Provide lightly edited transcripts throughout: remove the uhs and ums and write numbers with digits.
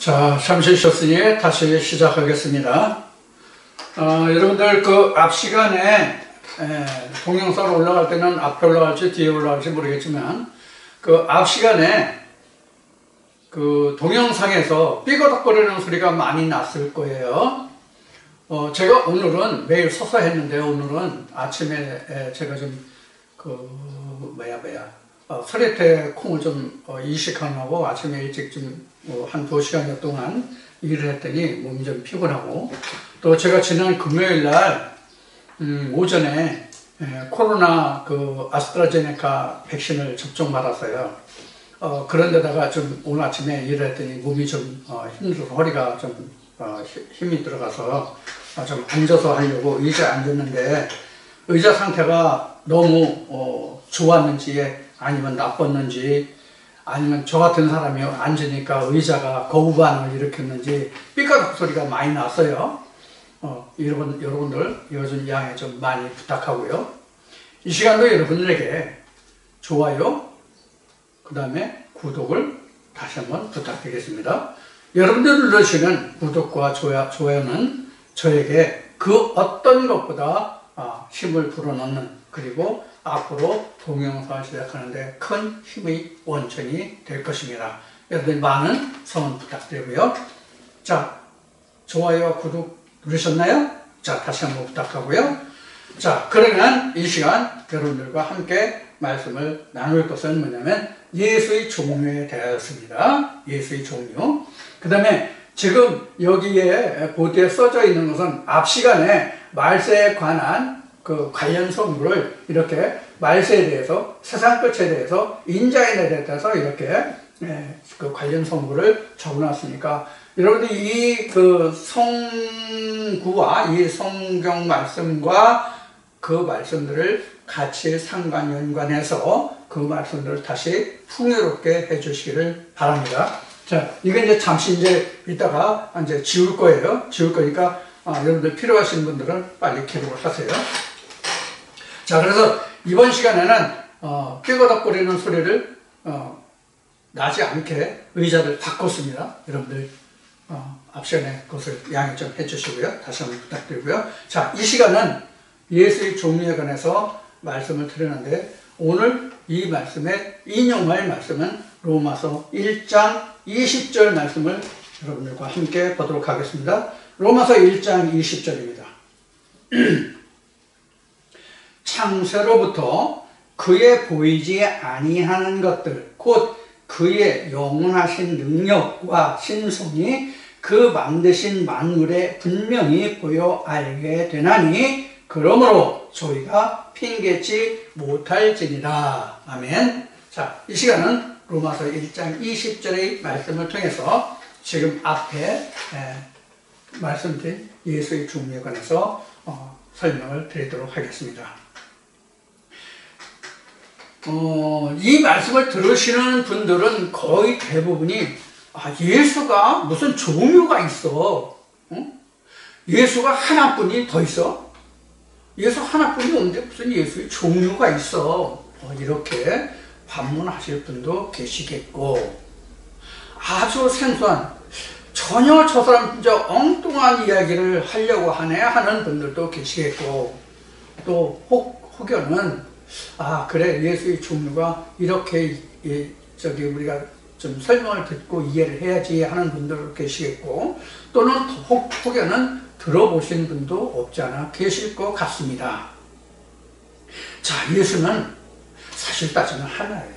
자, 잠시 쉬었으니 다시 시작하겠습니다. 여러분들 그 앞 시간에 동영상 올라갈 때는 앞에 올라갈지 뒤에 올라갈지 모르겠지만 그 앞 시간에 그 동영상에서 삐거덕거리는 소리가 많이 났을 거예요. 제가 오늘은 매일 서서 했는데 오늘은 아침에 제가 좀 서리태 콩을 좀 이식하려고 아침에 일찍 좀 한 2시간여 동안 일을 했더니 몸이 좀 피곤하고, 또 제가 지난 금요일 날 오전에 코로나 그 아스트라제네카 백신을 접종받았어요. 그런데다가 좀 오늘 아침에 일을 했더니 몸이 좀 힘들어서 허리가 좀 힘이 들어가서 좀 앉아서 하려고 의자에 앉았는데 의자 상태가 너무 좋았는지 아니면 나빴는지 아니면 저 같은 사람이 앉으니까 의자가 거부 반응을 일으켰는지 삐까덕 소리가 많이 났어요. 여러분들 이거 좀 양해 좀 많이 부탁하고요. 이 시간도 여러분들에게 좋아요, 그 다음에 구독을 다시 한번 부탁드리겠습니다. 여러분들 누르시는 구독과 좋아요는 저에게 그 어떤 것보다 힘을 불어넣는, 그리고 앞으로 동영상을 시작하는데 큰 힘의 원천이 될 것입니다. 여러분들 많은 성원 부탁드리고요. 자, 좋아요, 구독 누르셨나요? 자, 다시 한번 부탁하고요. 자, 그러면 이 시간 여러분들과 함께 말씀을 나눌 것은 뭐냐면 예수의 종류에 대하였습니다. 예수의 종류. 그 다음에 지금 여기에 보드에 써져 있는 것은 앞 시간에 말세에 관한 그 관련 성물을 이렇게 말세에 대해서, 세상 끝에 대해서, 인자인에 대해서 이렇게 그 관련 성물을 적어놨으니까 여러분들 이 그 성구와 이 성경 말씀과 그 말씀들을 같이 상관 연관해서 그 말씀들을 다시 풍요롭게 해주시기를 바랍니다. 자, 이건 이제 잠시 이따가 이제 지울 거예요. 지울 거니까 여러분들 필요하신 분들은 빨리 기록을 하세요. 자, 그래서 이번 시간에는 삐거덕거리는 소리를 나지 않게 의자를 바꿨습니다. 여러분들 앞 시간에 그것을 양해 좀 해주시고요. 다시 한번 부탁드리고요. 자, 이 시간은 예수의 종류에 관해서 말씀을 드렸는데 오늘 이 말씀에 인용할 말씀은 로마서 1장 20절 말씀을 여러분들과 함께 보도록 하겠습니다. 로마서 1장 20절입니다. 창세로부터 그의 보이지 아니하는 것들 곧 그의 영원하신 능력과 신성이 그 만드신 만물에 분명히 보여 알게 되나니 그러므로 저희가 핑계치 못할지니라. 아멘. 자, 이 시간은 로마서 1장 20절의 말씀을 통해서 지금 앞에 말씀드린 예수의 종류에 관해서 설명을 드리도록 하겠습니다. 이 말씀을 들으시는 분들은 거의 대부분이 예수가 무슨 종류가 있어? 예수가 하나뿐이 더 있어? 예수 하나뿐이 없는데 무슨 예수의 종류가 있어? 이렇게 반문하실 분도 계시겠고, 아주 생소한, 전혀 저 사람 진짜 엉뚱한 이야기를 하려고 하는 분들도 계시겠고, 또 혹여는 그래, 예수의 종류가 이렇게 우리가 좀 설명을 듣고 이해를 해야지 하는 분들도 계시겠고, 또는 혹여는 들어보신 분도 없지 않아 계실 것 같습니다. 자, 예수는 사실 따지면 하나예요.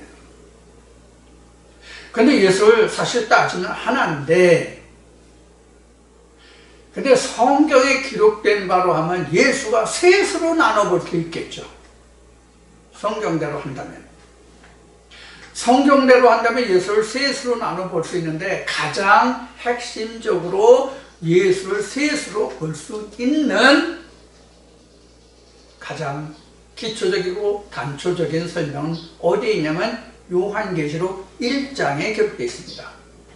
근데 예수를 사실 따지면 하나인데, 근데 성경에 기록된 바로 하면 예수가 셋으로 나눠볼 수 있겠죠. 성경대로 한다면 예수를 셋으로 나눠볼 수 있는데, 가장 핵심적으로 예수를 셋으로 볼 수 있는 가장 기초적이고 단초적인 설명은 어디에 있냐면 요한계시록 1장에 기록되어 있습니다.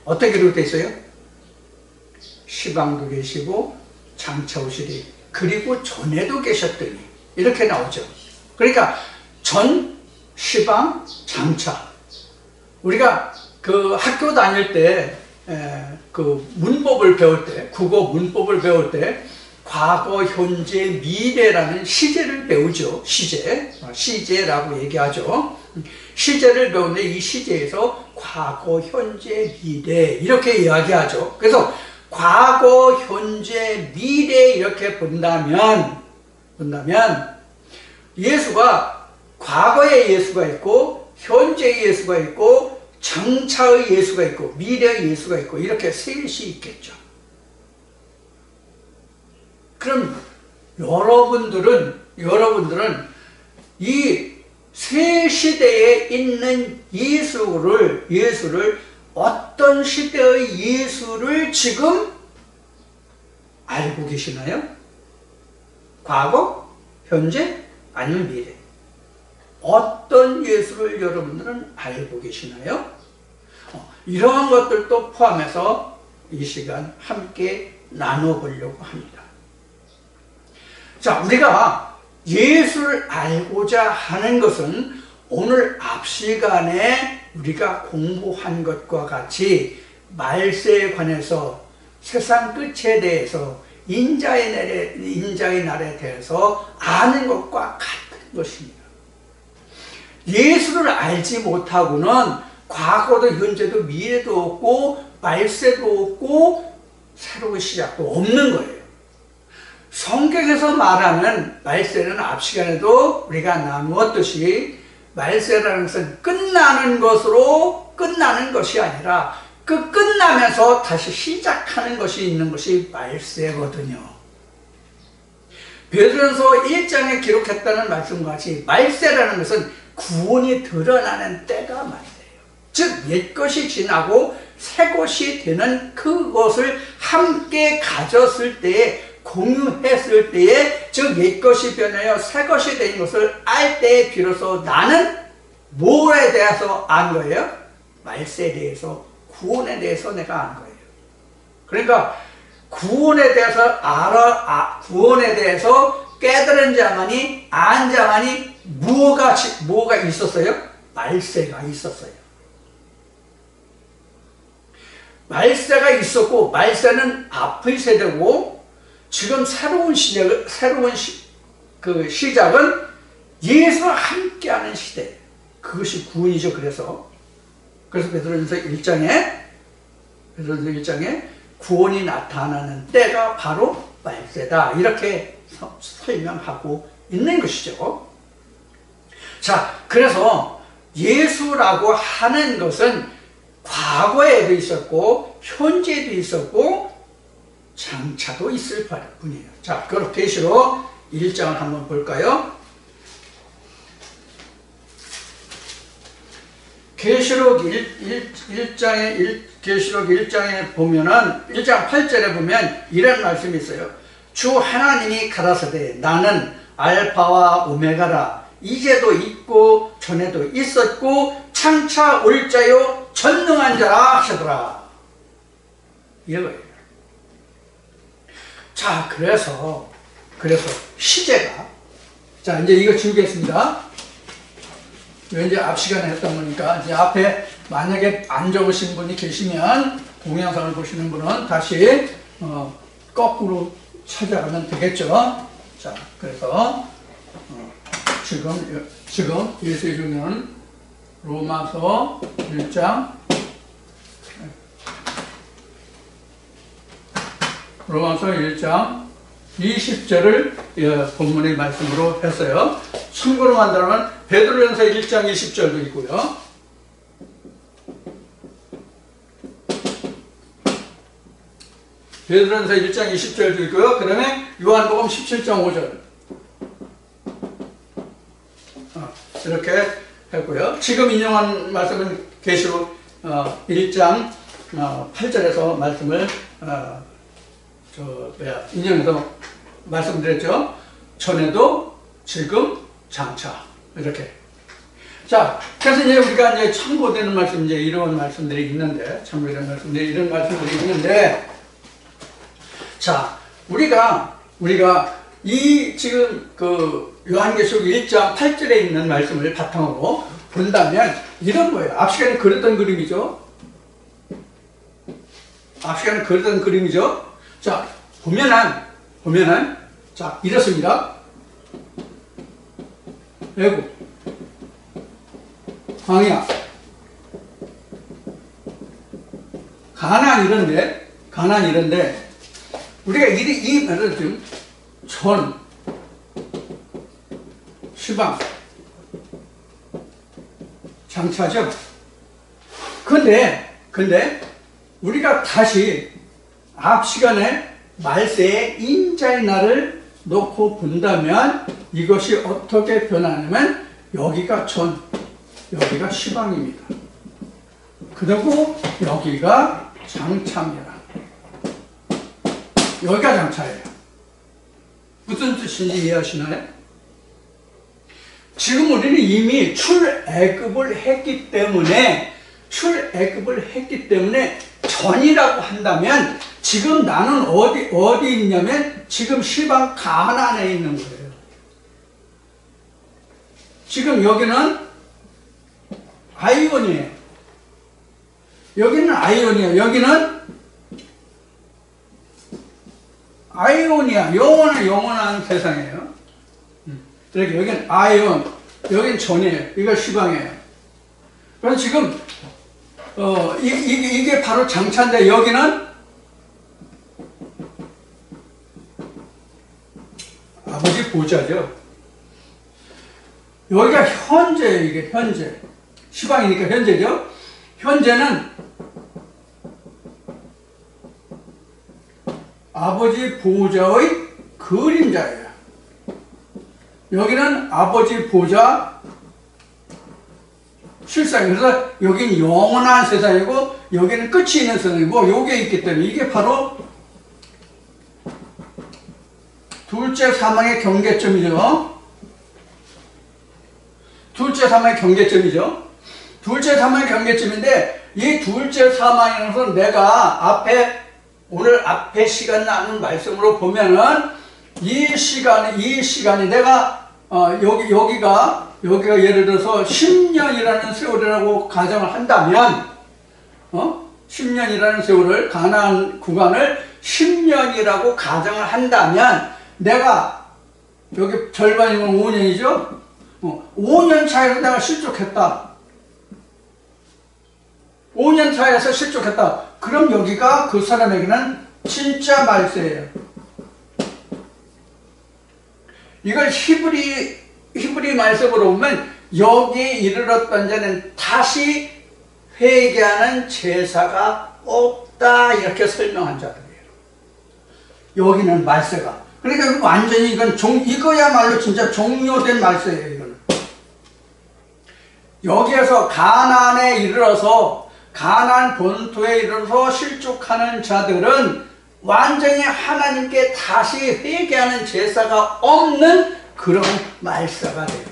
어떻게 기록되어 있어요? 시방도 계시고 장차 오시리 그리고 전에도 계셨더니 이렇게 나오죠. 그러니까 전, 시방, 장차. 우리가 그 학교 다닐 때 그 문법을 배울 때, 국어 문법을 배울 때 과거, 현재, 미래라는 시제를 배우죠. 시제라고 얘기하죠. 시제를 배우는데 이 시제에서 과거, 현재, 미래 이렇게 이야기하죠. 그래서 과거, 현재, 미래 이렇게 본다면 예수가 과거의 예수가 있고 현재의 예수가 있고 장차의 예수가 있고 미래의 예수가 있고 이렇게 셋이 있겠죠. 그럼 여러분들은 이 세 시대에 있는 예수를 어떤 시대의 예수를 지금 알고 계시나요? 과거, 현재, 아니면 미래. 어떤 예수를 여러분들은 알고 계시나요? 이러한 것들도 포함해서 이 시간 함께 나눠보려고 합니다. 자, 우리가 예수를 알고자 하는 것은 오늘 앞 시간에 우리가 공부한 것과 같이 말세에 관해서 세상 끝에 대해서 인자의 날에 대해서 아는 것과 같은 것입니다. 예수를 알지 못하고는 과거도 현재도 미래도 없고 말세도 없고 새로운 시작도 없는 거예요. 성경에서 말하는 말세는 앞 시간에도 우리가 나누었듯이 말세라는 것은 끝나는 것이 아니라 그 끝나면서 다시 시작하는 것이 있는 것이 말세거든요. 베드로전서 1장에 기록했다는 말씀과 같이 말세라는 것은 구원이 드러나는 때가 말세예요. 즉 옛것이 지나고 새것이 되는 그것을 함께 가졌을 때에 공유했을 때에 즉 옛것이 변하여 새것이 된 것을 알 때에 비로소 나는 뭐에 대해서 안 거예요? 말세에 대해서 구원에 대해서 내가 안 거예요. 그러니까 구원에 대해서 깨달은 자만이 안 자만이 뭐가 있었어요? 말세가 있었어요. 말세가 있었고 말세는 앞의 세대고 지금 새로운 시작은 예수와 함께하는 시대. 그것이 구원이죠. 그래서 베드로전서 1장에 구원이 나타나는 때가 바로 말세다. 이렇게 설명하고 있는 것이죠. 자, 그래서 예수라고 하는 것은 과거에도 있었고 현재도 있었고 장차도 있을 뿐이에요. 자, 그럼 계시록 1장을 한번 볼까요? 계시록 1장에 보면은 1장 8절에 보면 이런 말씀이 있어요. 주 하나님이 가라사대 나는 알파와 오메가라 이제도 있고 전에도 있었고 장차 올 자요 전능한 자라 하시더라. 이거예요. 자, 그래서 시제가 자 이제 이거 지우겠습니다. 이제 앞 시간에 했던 거니까 이제 앞에 만약에 안 적으신 분이 계시면 동영상을 보시는 분은 다시 거꾸로 찾아가면 되겠죠. 자, 그래서 지금 예수의 종은 로마서 1장 20절을 본문의 말씀으로 했어요. 참고로 만들면 베드로전서 1장 20절도 있고요. 베드로전서 1장 20절도 있고요. 그 다음에 요한복음 17장 5절 이렇게 했고요. 지금 인용한 말씀은 계시록 1장 8절에서 말씀을 인용해서 말씀드렸죠. 전에도 지금 장차 이렇게. 자, 그래서 이제 우리가 이제 참고되는 말씀 이제 이런 말씀들이 있는데 이런 말씀들이 있는데 자, 우리가 이 지금 그 요한계시록 1장 8절에 있는 말씀을 바탕으로 본다면 이런 거예요. 앞 시간에 그렸던 그림이죠. 앞 시간에 그렸던 그림이죠. 자, 보면은, 자, 이렇습니다. 애굽, 광야, 가나안 이런데, 우리가 이 말을 좀, 전, 시방, 장차죠. 근데, 우리가 다시 앞 시간에 말세의 인자의 날을 놓고 본다면 이것이 어떻게 변하냐면 여기가 전, 여기가 시방입니다. 그리고 여기가 장차입니다. 여기가 장차예요. 무슨 뜻인지 이해하시나요? 지금 우리는 이미 출애굽을 했기 때문에 전이라고 한다면 지금 나는 어디 있냐면 지금 시방 가나안에 있는 거예요. 지금 여기는 아이온이에요. 여기는 아이온이야. 영원한 세상이에요. 이렇게 여기는 아이온, 여기는 전이에요. 이거 시방이에요. 그래서 지금 이게 바로 장차인데 여기는 아버지 보좌죠. 여기가 현재예요. 이게 현재. 시방이니까 현재죠. 현재는 아버지 보좌의 그림자예요. 여기는 아버지 보좌 실상이에요. 그래서 여기는 영원한 세상이고 여기는 끝이 있는 세상이고 요게 있기 때문에 이게 바로 둘째 사망의 경계점이죠. 둘째 사망의 경계점인데 이 둘째 사망이라는 것은 내가 오늘 앞에 시간 나눈 말씀으로 보면은 이 시간이 내가 여기가 예를 들어서 10년이라는 세월이라고 가정을 한다면 10년이라는 세월을 가나안 구간을 10년이라고 가정을 한다면 내가 여기 절반이면 5년이죠. 5년 차에서 내가 실족했다. 5년 차에서 실족했다. 그럼 여기가 그 사람에게는 진짜 말세예요. 이걸 히브리 말씀으로 보면 여기에 이르렀던 자는 다시 회개하는 제사가 없다 이렇게 설명한 자들이에요. 여기는 말세가. 그러니까 완전히 이거야말로 진짜 종료된 말세예요. 이거는. 여기에서 가나안에 이르러서 가나안 본토에 이르러서 실족하는 자들은 완전히 하나님께 다시 회개하는 제사가 없는 그런 말세가 돼요.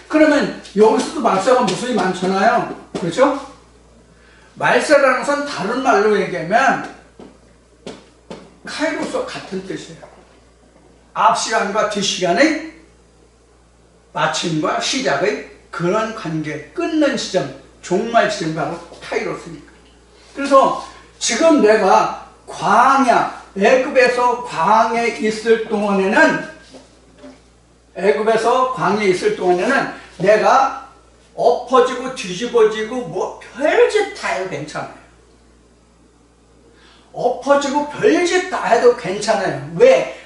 그러면 여기서도 말세가 무수히 많잖아요. 그렇죠? 말세라는 것은 다른 말로 얘기하면 카이로스 같은 뜻이에요. 앞 시간과 뒷 시간의 마침과 시작의 그런 관계, 끊는 시점, 종말 시점이 바로 카이로스니까. 그래서 지금 내가 애굽에서 광야에 있을 동안에는 내가 엎어지고 뒤집어지고 뭐 별짓 다 해도 괜찮아요. 엎어지고 별짓 다 해도 괜찮아요. 왜?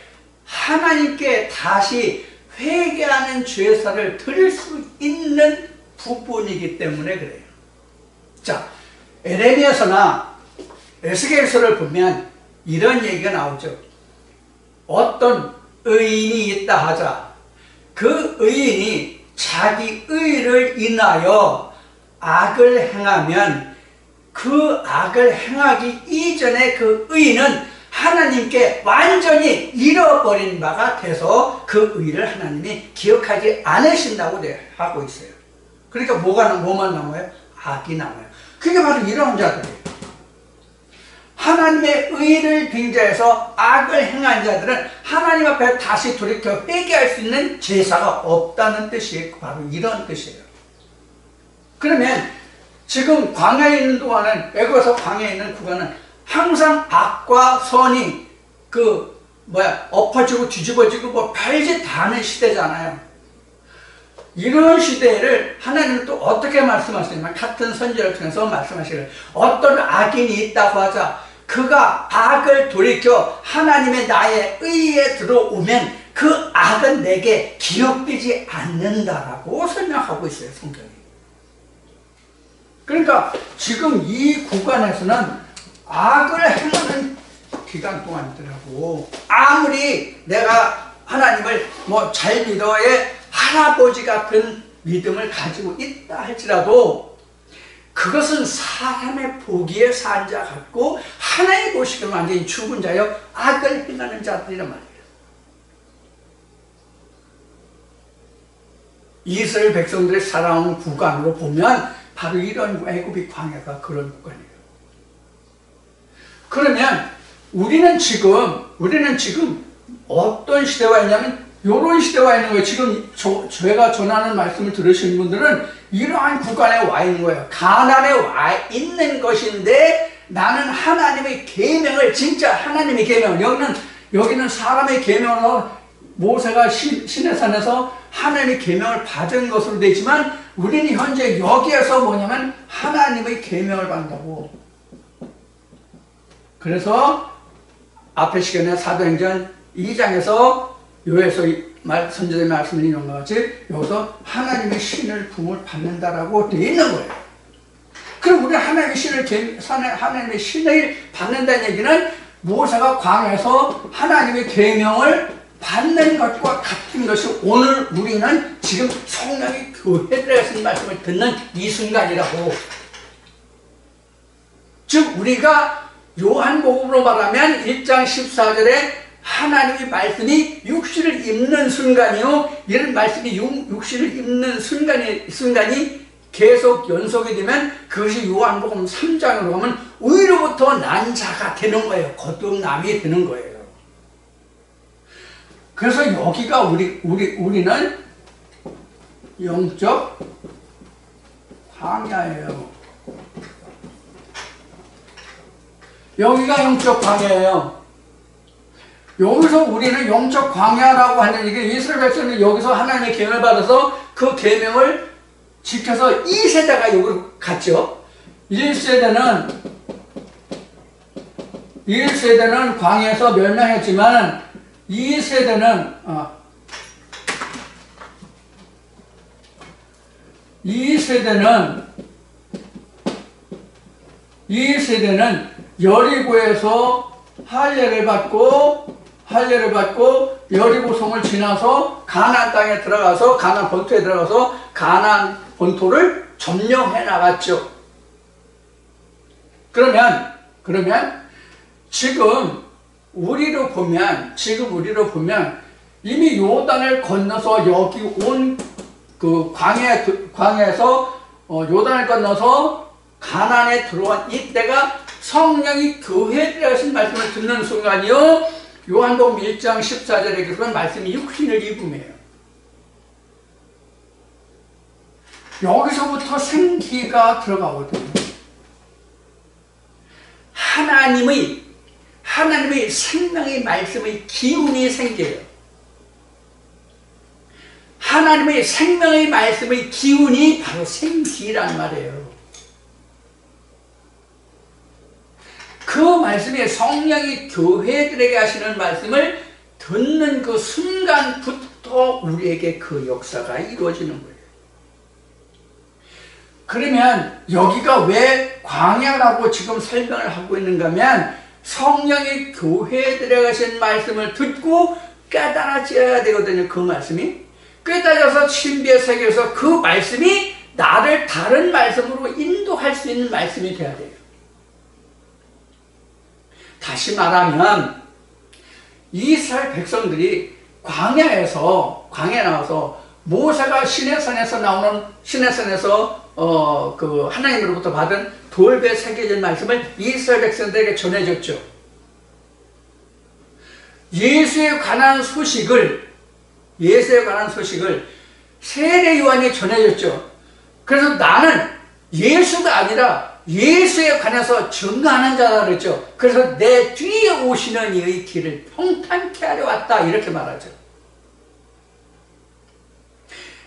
하나님께 다시 회개하는 제사를 드릴 수 있는 부분이기 때문에 그래요. 자, 에레미야서나 에스겔서를 보면 이런 얘기가 나오죠. 어떤 의인이 있다 하자. 그 의인이 자기 의를 인하여 악을 행하면 그 악을 행하기 이전에 그 의인은 하나님께 완전히 잃어버린 바가 돼서 그 의를 하나님이 기억하지 않으신다고 하고 있어요. 그러니까 뭐만 남아요? 악이 남아요. 그게 바로 이런 자들이에요. 하나님의 의를 빙자해서 악을 행한 자들은 하나님 앞에 다시 돌이켜 회개할 수 있는 제사가 없다는 뜻이 바로 이런 뜻이에요. 그러면 지금 광야에 있는 동안은 애굽에서 광야에 있는 구간은 항상 악과 선이 엎어지고 뒤집어지고 뭐 별짓 다 하는 시대잖아요. 이런 시대를 하나님은 또 어떻게 말씀하시냐면 같은 선지자를 통해서 말씀하시길, 어떤 악인이 있다고 하자 그가 악을 돌이켜 하나님의 나의 의에 들어오면 그 악은 내게 기억되지 않는다라고 설명하고 있어요, 성경이. 그러니까 지금 이 구간에서는 악을 행하는 기간 동안이더라고. 아무리 내가 하나님을 잘 믿어의 할아버지 같은 믿음을 가지고 있다 할지라도 그것은 사람의 보기에 산 자 같고 하나님 보시기에 완전히 죽은 자여 악을 행하는 자들이란 말이에요. 이스라엘 백성들이 살아온 구간으로 보면 바로 이런 애굽의 광야가 그런 구간이에요. 그러면 우리는 지금 어떤 시대와 있냐면 이런 시대와 있는 거예요. 지금 제가 전하는 말씀을 들으시는 분들은 이러한 구간에 와 있는 거예요. 가난에 와 있는 것인데 나는 하나님의 계명을, 진짜 하나님의 계명을, 여기는 사람의 계명으로 모세가 시내산에서 하나님의 계명을 받은 것으로 되어 있지만 우리는 현재 여기에서 뭐냐면 하나님의 계명을 받는다고. 그래서 앞에 시간에 사도행전 2장에서 요에서 선지자의 말씀을 인용한 것 같이 여기서 하나님의 신을 부음을 받는다라고 되어 있는 거예요. 그럼 우리 하나님의 신을 받는다는 얘기는 모세가 광야에서 하나님의 계명을 받는 것과 같은 것이 오늘 우리는 지금 성령이 교회들에 하신 말씀을 듣는 이 순간이라고. 즉 우리가 요한복음으로 말하면 1장 14절에 하나님의 말씀이 육신을 입는 순간이요, 이런 말씀이 육신을 입는 순간이 계속 연속이 되면 그것이 요한복음 3장으로 가면 의로부터 난 자가 되는 거예요. 거듭남이 되는 거예요. 그래서 여기가 우리는 영적 광야예요. 여기가 영적 광야예요. 여기서 우리는 영적 광야라고 하는 이게 이스라엘 백성은 여기서 하나님의 계명을 받아서 그 계명을 지켜서 2세대가 여기로 갔죠. 1세대는 광야에서 멸망했지만 2세대는 여리고에서 할례를 받고 여리고성을 지나서 가나안 땅에 들어가서 가나안 본토에 들어가서 가나안 본토를 점령해 나갔죠. 그러면 지금 우리로 보면 이미 요단을 건너서 여기 온 그 광야에서 요단을 건너서 가나안에 들어온 이때가 성령이 교회에 하신 말씀을 듣는 순간이요, 요한복음 1장 14절에 그런 말씀이 육신을 입음이에요. 여기서부터 생기가 들어가거든요. 하나님의 생명의 말씀의 기운이 생겨요. 하나님의 생명의 말씀의 기운이 바로 생기란 말이에요. 그 말씀이 성령이 교회들에게 하시는 말씀을 듣는 그 순간부터 우리에게 그 역사가 이루어지는 거예요. 그러면 여기가 왜 광야라고 지금 설명을 하고 있는가 하면 성령이 교회들에게 하신 말씀을 듣고 깨달아져야 되거든요. 그 말씀이 깨달아서 신비의 세계에서 그 말씀이 나를 다른 말씀으로 인도할 수 있는 말씀이 돼야 돼요. 다시 말하면 이스라엘 백성들이 광야에 나와서 모세가 시내산에서 그 하나님으로부터 받은 돌배 새겨진 말씀을 이스라엘 백성들에게 전해줬죠. 예수에 관한 소식을 세례 요한이 전해줬죠. 그래서 나는 예수가 아니라 예수에 관해서 증거하는 자다 그랬죠. 그래서 내 뒤에 오시는 이의 길을 평탄케 하려 왔다 이렇게 말하죠.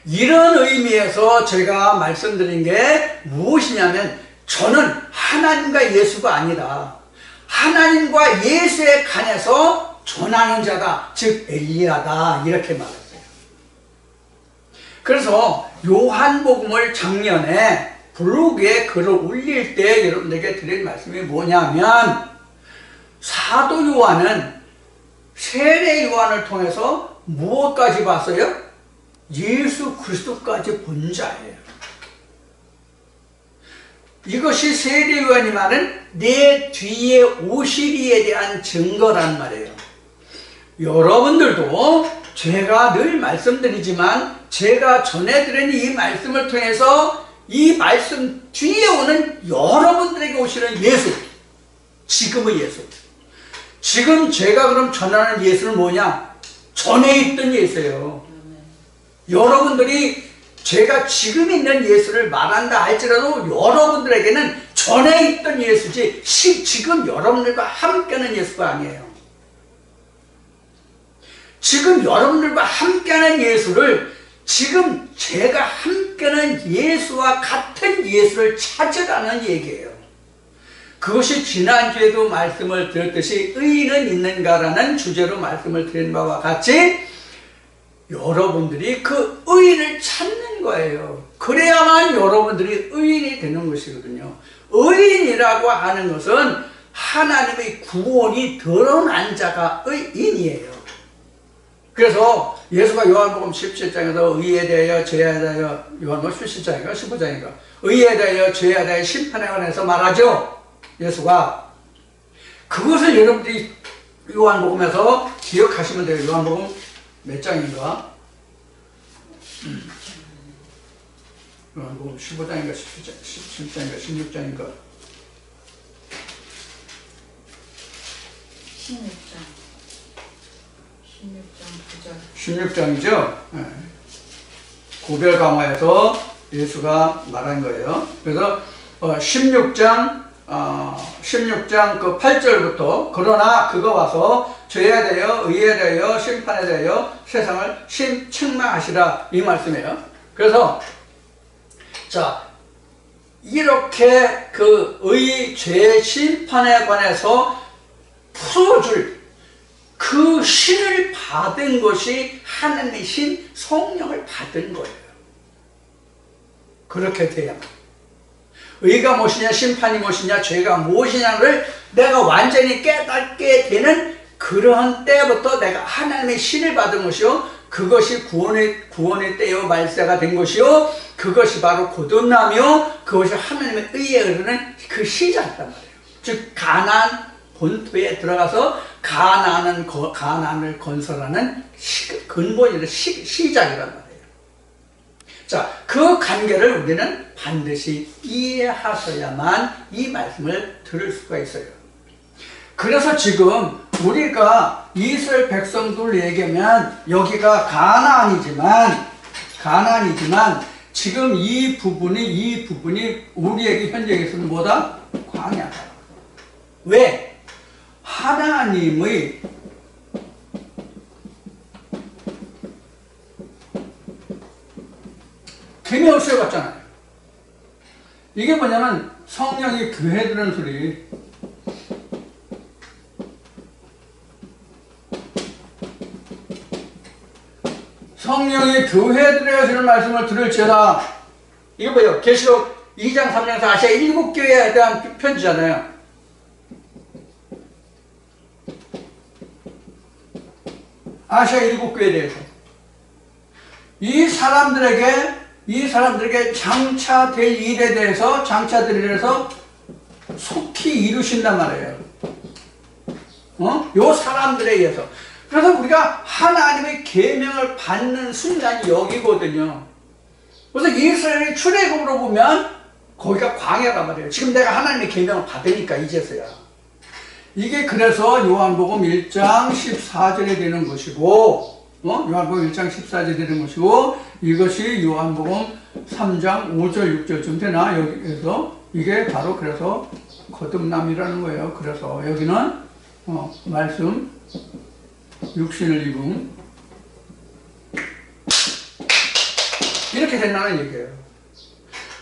이런 의미에서 제가 말씀드린 게 무엇이냐면 저는 하나님과 예수가 아니라 하나님과 예수에 관해서 전하는 자다. 즉 엘리야다 이렇게 말했어요. 그래서 요한복음을 작년에 블로그에 글을 올릴 때 여러분들에게 드린 말씀이 뭐냐면 사도 요한은 세례 요한을 통해서 무엇까지 봤어요? 예수 그리스도까지 본 자예요. 이것이 세례 요한이 말은 내 뒤에 오시리에 대한 증거란 말이에요. 여러분들도 제가 늘 말씀드리지만 제가 전해드린 이 말씀을 통해서 이 말씀 뒤에 오는 여러분들에게 오시는 예수, 지금의 예수. 지금 제가 그럼 전하는 예수는 뭐냐? 전에 있던 예수예요. 여러분들이 제가 지금 있는 예수를 말한다 할지라도 여러분들에게는 전에 있던 예수지 지금 여러분들과 함께하는 예수가 아니에요. 지금 여러분들과 함께하는 예수를 지금 제가 함께하는 예수와 같은 예수를 찾으라는 얘기예요. 그것이 지난주에도 말씀을 드렸듯이 의인은 있는가라는 주제로 말씀을 드린 바와 같이 여러분들이 그 의인을 찾는 거예요. 그래야만 여러분들이 의인이 되는 것이거든요. 의인이라고 하는 것은 하나님의 구원이 드러난 자가 의인이에요. 그래서 예수가 요한복음 17장에서 의에 대하여 죄에 대하여 요한복음 17장인가 15장인가 의에 대하여 죄에 대하여 심판에 관해서 말하죠. 예수가 그것을 여러분들이 요한복음에서 기억하시면 돼요. 요한복음 몇 장인가? 요한복음 15장인가 17장인가 16장인가 16장이죠. 네. 고별 강화에서 예수가 말한 거예요. 그래서 16장 그 8절부터 그러나 그거 와서 죄에 대하여 의에 대하여 심판에 대하여 세상을 책망하시라 이 말씀이에요. 그래서 자 이렇게 그 의, 죄, 심판에 관해서 풀어줄 그 신을 받은 것이 하나님의 신 성령을 받은 거예요. 그렇게 돼야만 의가 무엇이냐 심판이 무엇이냐 죄가 무엇이냐를 내가 완전히 깨닫게 되는 그러한 때부터 내가 하나님의 신을 받은 것이요 그것이 구원의 때요 말세가 된 것이요 그것이 바로 거듭나며 그것이 하나님의 의에 이르는 그 시작이란 말이에요. 즉 가나안 본토에 들어가서 가나안을 건설하는 근본이란 시작이란 말이에요. 자, 그 관계를 우리는 반드시 이해하셔야만 이 말씀을 들을 수가 있어요. 그래서 지금 우리가 이스라엘 백성들 얘기하면 여기가 가나안이지만 지금 이 부분이 우리에게 현재에서는 뭐다? 광야다. 왜? 하나님의 계명을 수여받잖아요. 이게 뭐냐면 성령이 교회 드는 소리. 성령이 교회들에게 주는 말씀을 들을지어다. 이거 뭐예요? 계시록 2장 3장에서 아시아 7교회에 대한 편지잖아요. 아시아 7교회에 대해서 이 사람들에게 장차될 일에 대해서 속히 이루신단 말이에요. 요 사람들에 의해서. 그래서 우리가 하나님의 계명을 받는 순간이 여기거든요. 그래서 이스라엘의 출애굽으로 보면 거기가 광야란 말이에요. 지금 내가 하나님의 계명을 받으니까 이제서야. 이게 그래서 요한복음 1장 14절에 되는 것이고 요한복음 1장 14절에 되는 것이고 이것이 요한복음 3장 5절 6절쯤 되나 여기에서 이게 바로 그래서 거듭남이라는 거예요. 그래서 여기는 말씀 육신을 입음 이렇게 된다는 얘기예요.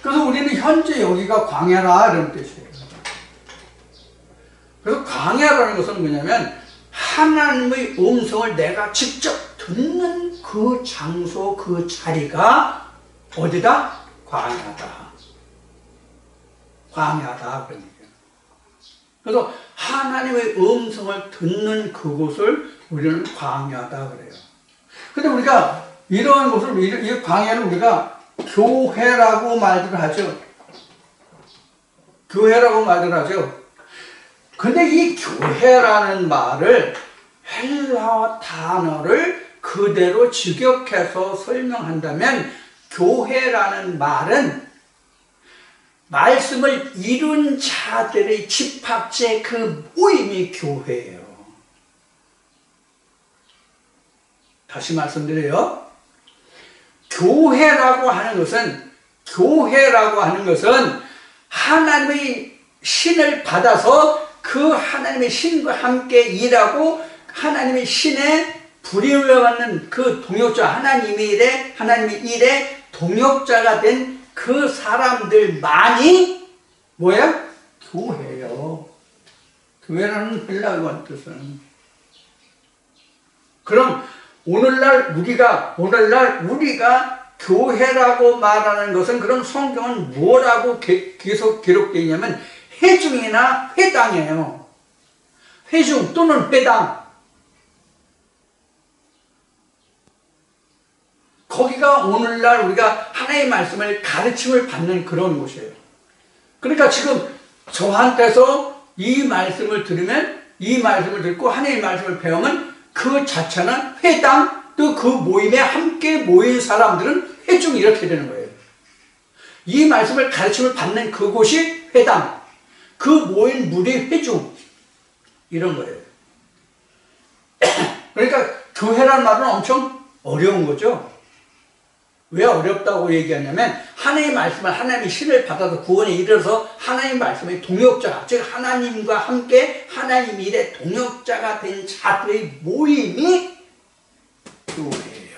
그래서 우리는 현재 여기가 광야라 이런 뜻이에요. 그래서 광야라는 것은 뭐냐면 하나님의 음성을 내가 직접 듣는 그 장소, 그 자리가 어디다? 광야다. 광야다. 그런 얘기예요. 그래서 하나님의 음성을 듣는 그곳을 우리는 광야다 그래요. 근데 우리가 이러한 곳을, 이 광야를 우리가 교회라고 말들 하죠. 교회라고 말들 하죠. 근데 이 교회라는 말을 헬라어 단어를 그대로 직역해서 설명한다면 교회라는 말은 말씀을 이룬 자들의 집합체 그 모임이 교회예요. 다시 말씀드려요. 교회라고 하는 것은 하나님의 신을 받아서 그 하나님의 신과 함께 일하고 하나님의 신에 부름을 그 동역자, 하나님의 일에 동역자가 된 그 사람들만이 뭐야? 교회예요. 교회라는 헬라어 뜻은. 그럼 오늘날 우리가 교회라고 말하는 것은 그럼 성경은 뭐라고 계속 기록되어 있냐면 회중이나 회당이에요. 회중 또는 회당. 거기가 오늘날 우리가 하나님의 말씀을 가르침을 받는 그런 곳이에요. 그러니까 지금 저한테서 이 말씀을 들으면 이 말씀을 듣고 하나님의 말씀을 배우면 그 자체는 회당 또 그 모임에 함께 모인 사람들은 회중 이렇게 되는 거예요. 이 말씀을 가르침을 받는 그곳이 회당 그 모인 무리 회중 이런 거예요. 그러니까 교회라는 말은 엄청 어려운 거죠. 왜 어렵다고 얘기하냐면 하나님의 말씀을 하나님의 신을 받아서 구원에 이르러서 하나님의 말씀의 동역자가 즉 하나님과 함께 하나님 일의 동역자가 된 자들의 모임이 교회예요.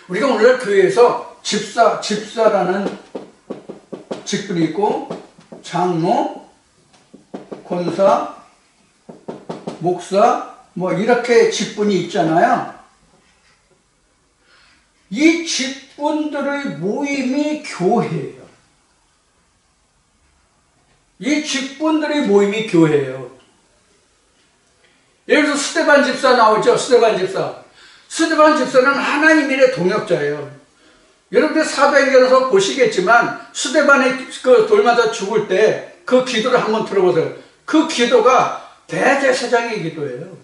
우리가 오늘 교회에서 집사라는 직분이 있고 장로, 권사, 목사 뭐 이렇게 직분이 있잖아요. 이 직분들의 모임이 교회예요. 이 직분들의 모임이 교회예요. 예를 들어서 스데반 집사 나오죠. 스데반 집사는 하나님 일의 동역자예요. 여러분들 사도행전에서 보시겠지만 스데반이 그 돌 맞아 죽을 때 그 기도를 한번 들어보세요. 그 기도가 대제사장의 기도예요.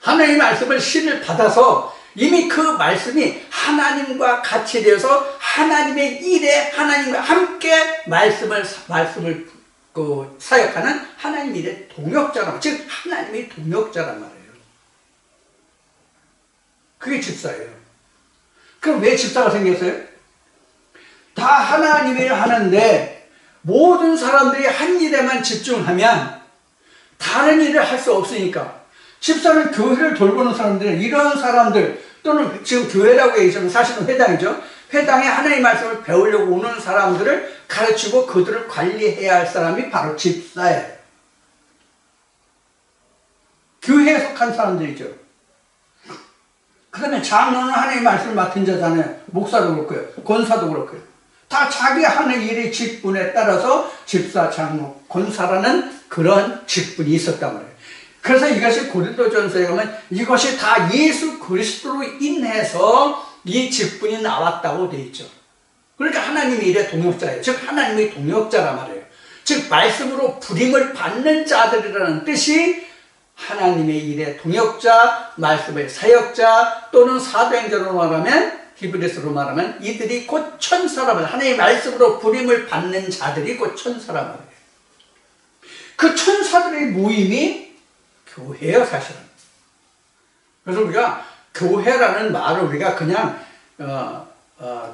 하나님의 말씀을 신을 받아서 이미 그 말씀이 하나님과 같이 되어서 하나님의 일에 하나님과 함께 말씀을 사역하는 하나님 일의 동역자란 즉 하나님의 동역자란 말이에요. 그게 집사예요. 그럼 왜 집사가 생겼어요? 다 하나님 일을 하는데 모든 사람들이 한 일에만 집중하면 다른 일을 할 수 없으니까 집사는 교회를 돌보는 사람들은 이런 사람들 또는 지금 교회라고 얘기하면 사실은 회당이죠. 회당에 하나님의 말씀을 배우려고 오는 사람들을 가르치고 그들을 관리해야 할 사람이 바로 집사예요. 교회에 속한 사람들이죠. 그 다음에 장로는 하나님의 말씀을 맡은 자잖아요. 목사도 그렇고요. 권사도 그렇고요. 다 자기 하는 일의 직분에 따라서 집사, 장로, 권사라는 그런 직분이 있었단 말이에요. 그래서 이것이 고린도전서에 가면 이것이 다 예수 그리스도로 인해서 이 직분이 나왔다고 되어 있죠. 그러니까 하나님의 일의 동역자예요. 즉 하나님의 동역자란 말이에요. 즉 말씀으로 부림을 받는 자들이라는 뜻이 하나님의 일의 동역자, 말씀의 사역자 또는 사도행전으로 말하면 히브리서로 말하면 이들이 곧 천사란 말이에요. 하나님의 말씀으로 부림을 받는 자들이 곧 천사란 말이에요. 그 천사들의 모임이 교회예요, 사실은. 그래서 우리가 교회라는 말을 우리가 그냥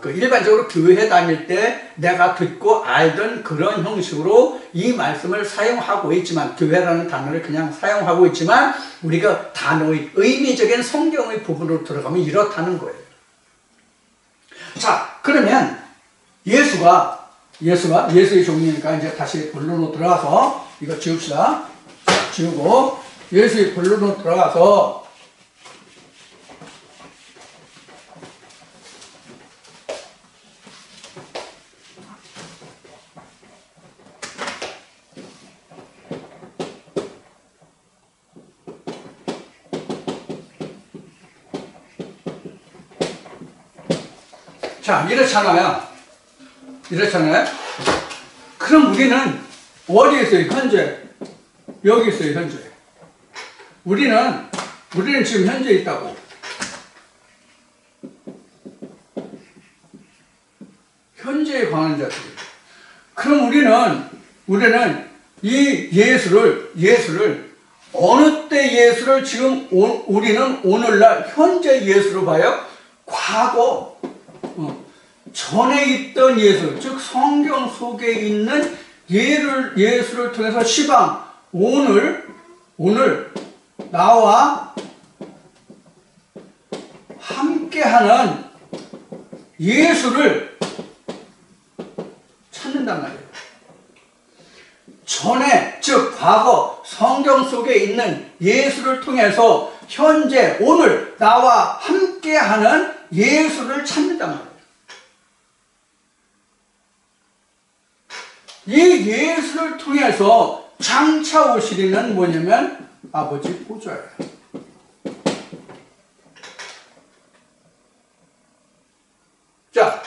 그 일반적으로 교회 다닐 때 내가 듣고 알던 그런 형식으로 이 말씀을 사용하고 있지만, 교회라는 단어를 그냥 사용하고 있지만, 우리가 단어의 의미적인 성경의 부분으로 들어가면 이렇다는 거예요. 자, 그러면 예수의 종이니까 이제 다시 본론으로 들어가서 이거 지웁시다. 지우고 예수의 본론으로 들어가서 자, 이렇잖아요. 그럼 우리는 어디에 있어요? 현재. 여기 있어요, 현재. 우리는 지금 현재 있다고. 현재에 관한 자들. 그럼 우리는 이 예수를 어느 때 예수를 지금 우리는 오늘날 현재 예수로 봐요? 과거, 전에 있던 예수, 즉 성경 속에 있는 예수를 통해서 시방, 오늘 나와 함께하는 예수를 찾는단 말이에요. 전에, 즉 과거 성경 속에 있는 예수를 통해서 현재, 오늘 나와 함께하는 예수를 찾는단 말이에요. 이 예수를 통해서 장차 오실 이는 뭐냐면 아버지 보좌예요. 자,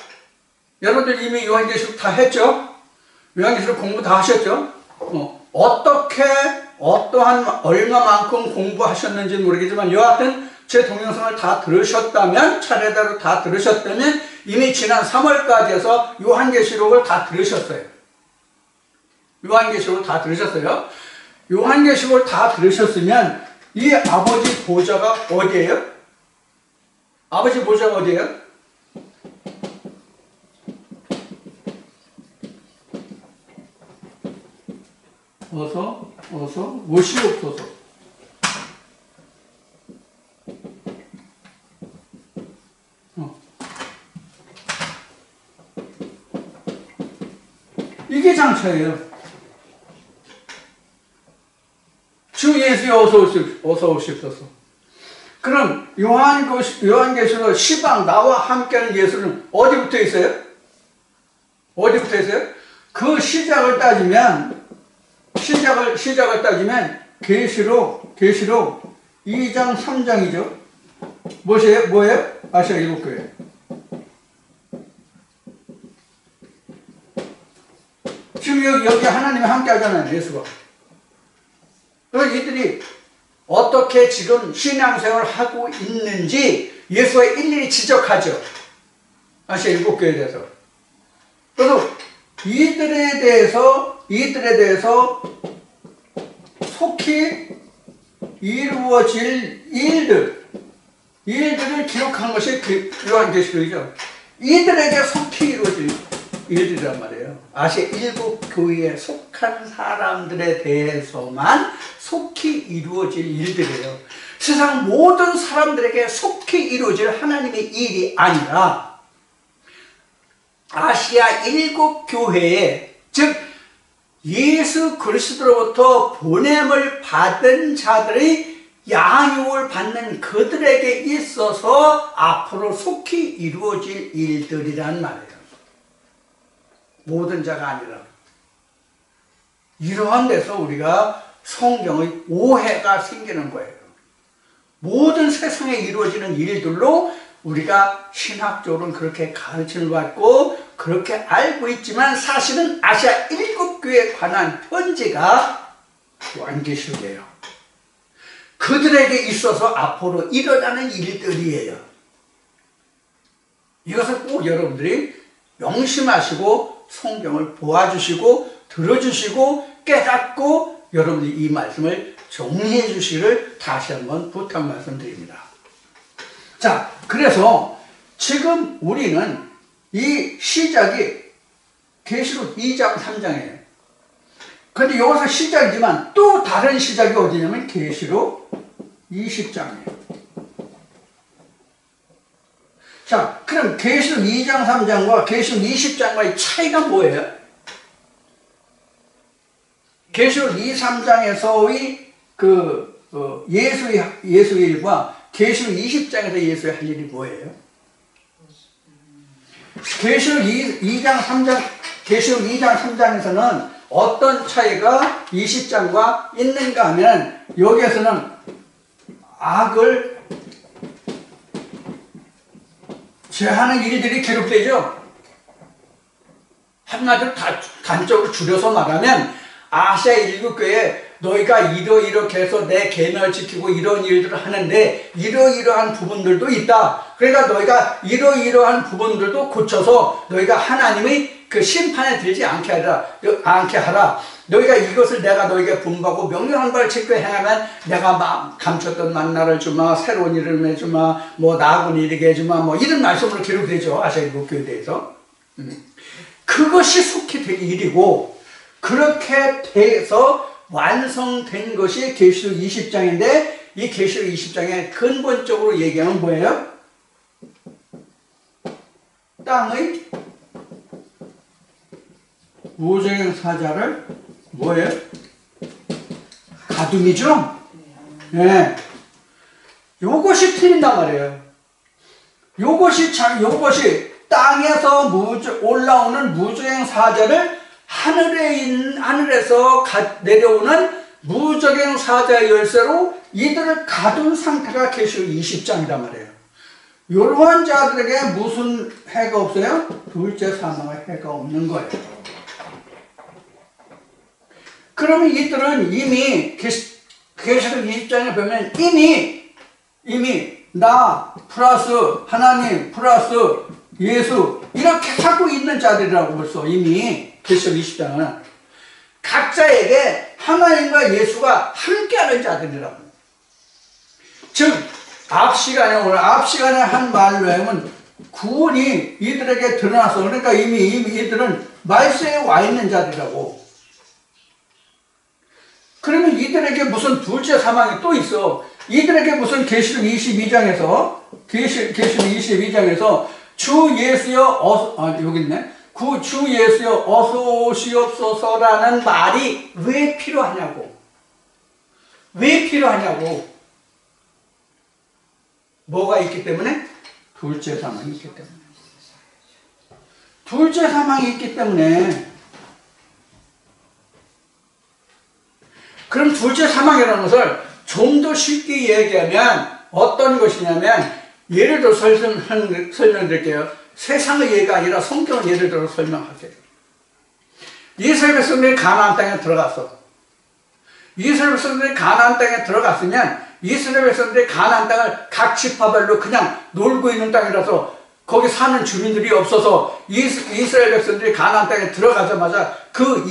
여러분들 이미 요한계시록 다 했죠? 요한계시록 공부 다 하셨죠? 얼마만큼 공부하셨는지 모르겠지만, 여하튼 제 동영상을 다 들으셨다면, 차례대로 다 들으셨다면, 이미 지난 3월까지 해서 요한계시록을 다 들으셨어요. 요한계시록을 다 들으셨으면, 이 아버지 보좌가 어디예요? 아버지 보좌가 어디예요? 어서 오시옵소서. 이게 장차예요. 주 예수여 어서 오시옵소서. 그럼 요한계시록 시방 나와 함께하는 예수는 어디부터 있어요? 그 시작을 따지면 계시록 2장 3장이죠. 뭐예요? 아시아 7교회. 지금 여기 하나님이 함께 하잖아요, 예수가. 그래서 이들이 어떻게 지금 신앙생활을 하고 있는지 예수가 일일이 지적하죠. 아시아 7교회에 대해서. 그래서 이들에 대해서 속히 이루어질 일들을 기록한 것이 요한계시록이죠. 이들에게 속히 이루어질 일들이란 말이에요. 아시아 7교회에 속한 사람들에 대해서만 속히 이루어질 일들이에요. 세상 모든 사람들에게 속히 이루어질 하나님의 일이 아니라 아시아 7교회에, 즉 예수 그리스도로부터 보냄을 받은 자들의 양육을 받는 그들에게 있어서 앞으로 속히 이루어질 일들이란 말이에요. 모든 자가 아니라. 이러한 데서 우리가 성경의 오해가 생기는 거예요. 모든 세상에 이루어지는 일들로 우리가 신학적으로는 그렇게 가르침을 받고 그렇게 알고 있지만, 사실은 아시아 7교회에 관한 편지가 요한계시록이에요. 그들에게 있어서 앞으로 일어나는 일들이에요. 이것을 꼭 여러분들이 명심하시고 성경을 보아주시고 들어주시고 깨닫고 여러분들이 이 말씀을 정리해 주시기를 다시 한번 부탁 말씀드립니다. 자, 그래서 지금 우리는 이 시작이 계시록 2장 3장이에요. 근데 여기서 시작이지만 또 다른 시작이 어디냐면 계시록 20장이에요. 자, 그럼 계시록 2장 3장과 계시록 20장과의 차이가 뭐예요? 계시록 2, 3장에서의 예수의 일과 계시록 20장에서 예수의 할 일이 뭐예요? 계시록 2장 3장, 계시록 2장 3장에서는 어떤 차이가 20장과 있는가 하면 여기에서는 악을 제하는 일들이 기록되죠. 한마디로 단적으로 줄여서 말하면 아시아 일국교회 너희가 이렇게 해서 내 계명을 지키고 이런 일들을 하는데 이러이러한 부분들도 있다. 그러니까 너희가 이러이러한 부분들도 고쳐서 너희가 하나님의 그 심판에 들지 않게 하라. 너희가 이것을 내가 너희에게 분부하고 명령한 바를 지켜 행하면 내가 감췄던 만나를 주마, 새로운 이름을 해주마, 뭐 나군이 이르게 해주마, 뭐 이런 말씀으로 기록되죠. 아시아 일국교회에 대해서. 그것이 속히 될 일이고 그렇게 돼서 완성된 것이 계시록 20장인데 이 계시록 20장에 근본적으로 얘기하면 뭐예요? 땅의 무저행 사자를 뭐예요? 가둠이죠? 네. 요것이 틀린단 말이에요. 요것이 땅에서 올라오는 무저행 사자를 하늘에서 내려오는 무저행 사자의 열쇠로 이들을 가둔 상태가 계시록 20장이란 말이에요. 이러한 자들에게 무슨 해가 없어요? 둘째 사망의 해가 없는 거예요. 그러면 이들은 이미 계시록 20장에 보면 이미 나 플러스 하나님 플러스 예수 이렇게 하고 있는 자들이라고 벌써 이미 계시록 20장은 각자에게 하나님과 예수가 함께하는 자들이라고. 즉 오늘 앞 시간에 한 말로 하면 구원이 이들에게 드러나서 그러니까 이미 이들은 말세에 와 있는 자들이라고. 그러면 이들에게 무슨 둘째 사망이 또 있어. 이들에게 무슨 계시록 22장에서 주 예수여 여기 있네. 주 예수여 어서 오시옵소서라는 말이 왜 필요하냐고. 뭐가 있기 때문에? 둘째 사망이 있기 때문에. 그럼 둘째 사망이라는 것을 좀 더 쉽게 얘기하면 어떤 것이냐면 예를 들어 설명드릴게요. 세상의 예가 아니라 성경의 예를 들어 설명할게요. 이스라엘 백성들이 가나안 땅에 들어갔어. 이스라엘 백성들이 가나안 땅에 들어갔으면 이스라엘 백성들이 가나안 땅을 각 지파별로 그냥 놀고 있는 땅이라서 거기 사는 주민들이 없어서 이스라엘 백성들이 가나안 땅에 들어가자마자 그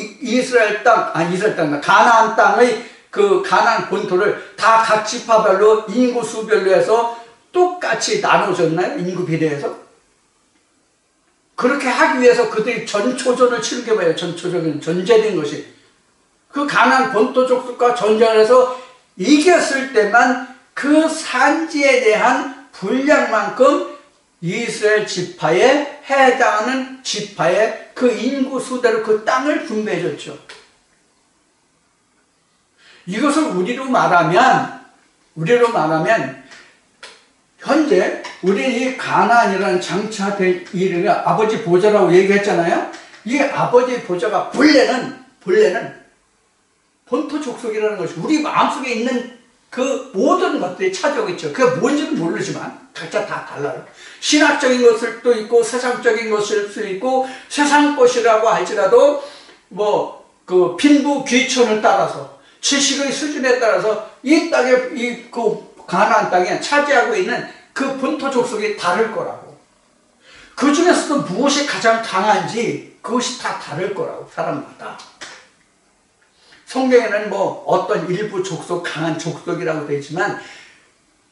가나안 땅의 그 가나안 본토를 다 각 지파별로 인구 수별로 해서 똑같이 나눠줬나요? 인구 비례해서? 그렇게 하기 위해서 그들이 전초전을 치르게 봐요. 전초전은 전제된 것이. 그 가나안 본토 족속과 전쟁을 해서 이겼을 때만 그 산지에 대한 분량만큼 이스라엘 지파에 해당하는 지파의 그 인구 수대로 그 땅을 분배해줬죠. 이것을 우리로 말하면 현재 우리 이 가나안이라는 장차될 이름이 아버지 보좌라고 얘기했잖아요. 이 아버지 보좌가 본래는 본토 족속이라는 것이 우리 마음속에 있는 그 모든 것들이 차지하겠죠. 그게 뭔지는 모르지만 각자 다 달라요. 신학적인 것일 수도 있고 세상적인 것일 수도 있고 세상 것이라고 할지라도 뭐 그 빈부 귀천을 따라서 지식의 수준에 따라서 이 땅에 그 가나안 땅에 차지하고 있는 그 본토 족속이 다를 거라고. 그 중에서도 무엇이 가장 강한지 그것이 다 다를 거라고 사람마다. 성경에는 뭐 어떤 일부 족속, 강한 족속이라고 되어 있지만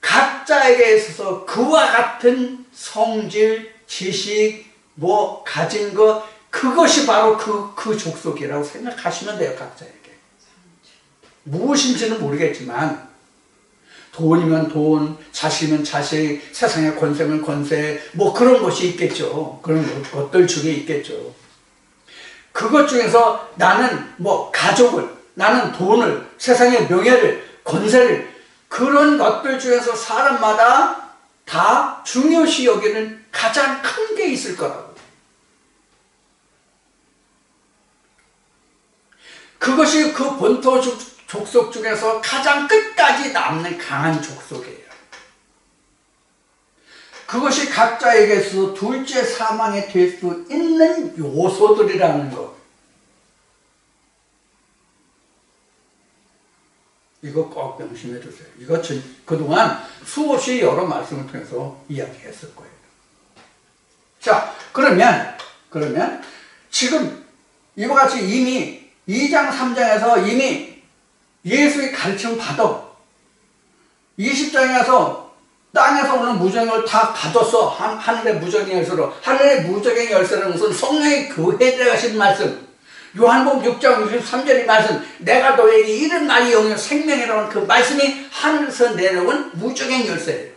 각자에게 있어서 그와 같은 성질, 지식, 뭐 가진 것, 그것이 바로 그 족속이라고 생각하시면 돼요. 각자에게. 무엇인지는 모르겠지만 돈이면 돈, 자식이면 자식, 세상의 권세면 권세, 뭐 그런 것이 있겠죠. 그런 것들 중에 있겠죠. 그것 중에서 나는 뭐 가족을, 나는 돈을, 세상의 명예를, 권세를, 그런 것들 중에서 사람마다 다 중요시 여기는 가장 큰 게 있을 거라고. 그것이 그 본토 족속 중에서 가장 끝까지 남는 강한 족속이에요. 그것이 각자에게서 둘째 사망이 될 수 있는 요소들이라는 것. 이거 꼭 명심해 주세요. 이거 그동안 수없이 여러 말씀을 통해서 이야기했을 거예요. 자, 그러면 지금 이와 같이 이미 2장 3장에서 이미 예수의 가르침을 받아 20장에서 땅에서 오는 무정을 다 가뒀어. 하늘의 무정의 열쇠로. 하늘의 무정의 열쇠는 무슨 성령의 교회에 들어가신 말씀, 요한복음 6장 63절의 말씀, 내가 너에게 이런 말이 영영 생명이라는 그 말씀이 하늘에서 내려온 무정의 열쇠예요.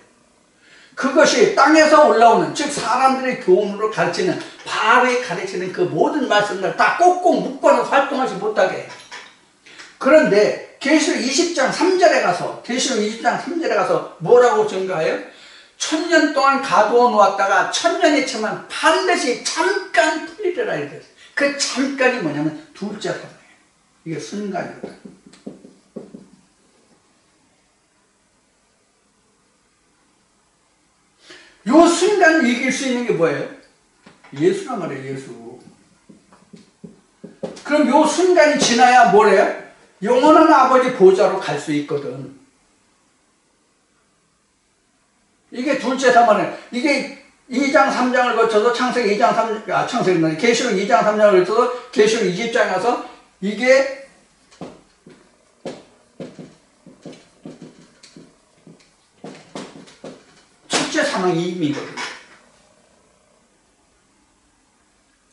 그것이 땅에서 올라오는, 즉 사람들의 교훈으로 가르치는, 바르게 가르치는 그 모든 말씀을 다 꼭꼭 묶어서 활동하지 못하게 해요. 그런데 계시록 20장 3절에 가서, 계시록 20장 3절에 가서 뭐라고 증거해요? 1000년 동안 가두어 놓았다가 1000년이 차면 반드시 잠깐 풀리리라 이렇게 했어요. 그 잠깐이 뭐냐면 둘째 사망이에요. 이게 순간이거든요. 요 순간을 이길 수 있는 게 뭐예요? 예수란 말이에요. 예수. 그럼 요 순간이 지나야 뭐래요? 영원한 아버지 보좌로 갈 수 있거든. 이게 둘째 사망이에요. 이게 2장 3장을 거쳐서 창세기 2장 3장, 창세기 계시록 2장 3장을 거쳐서 계시록 20장에 가서 이게 첫째 사망이 이미거든요.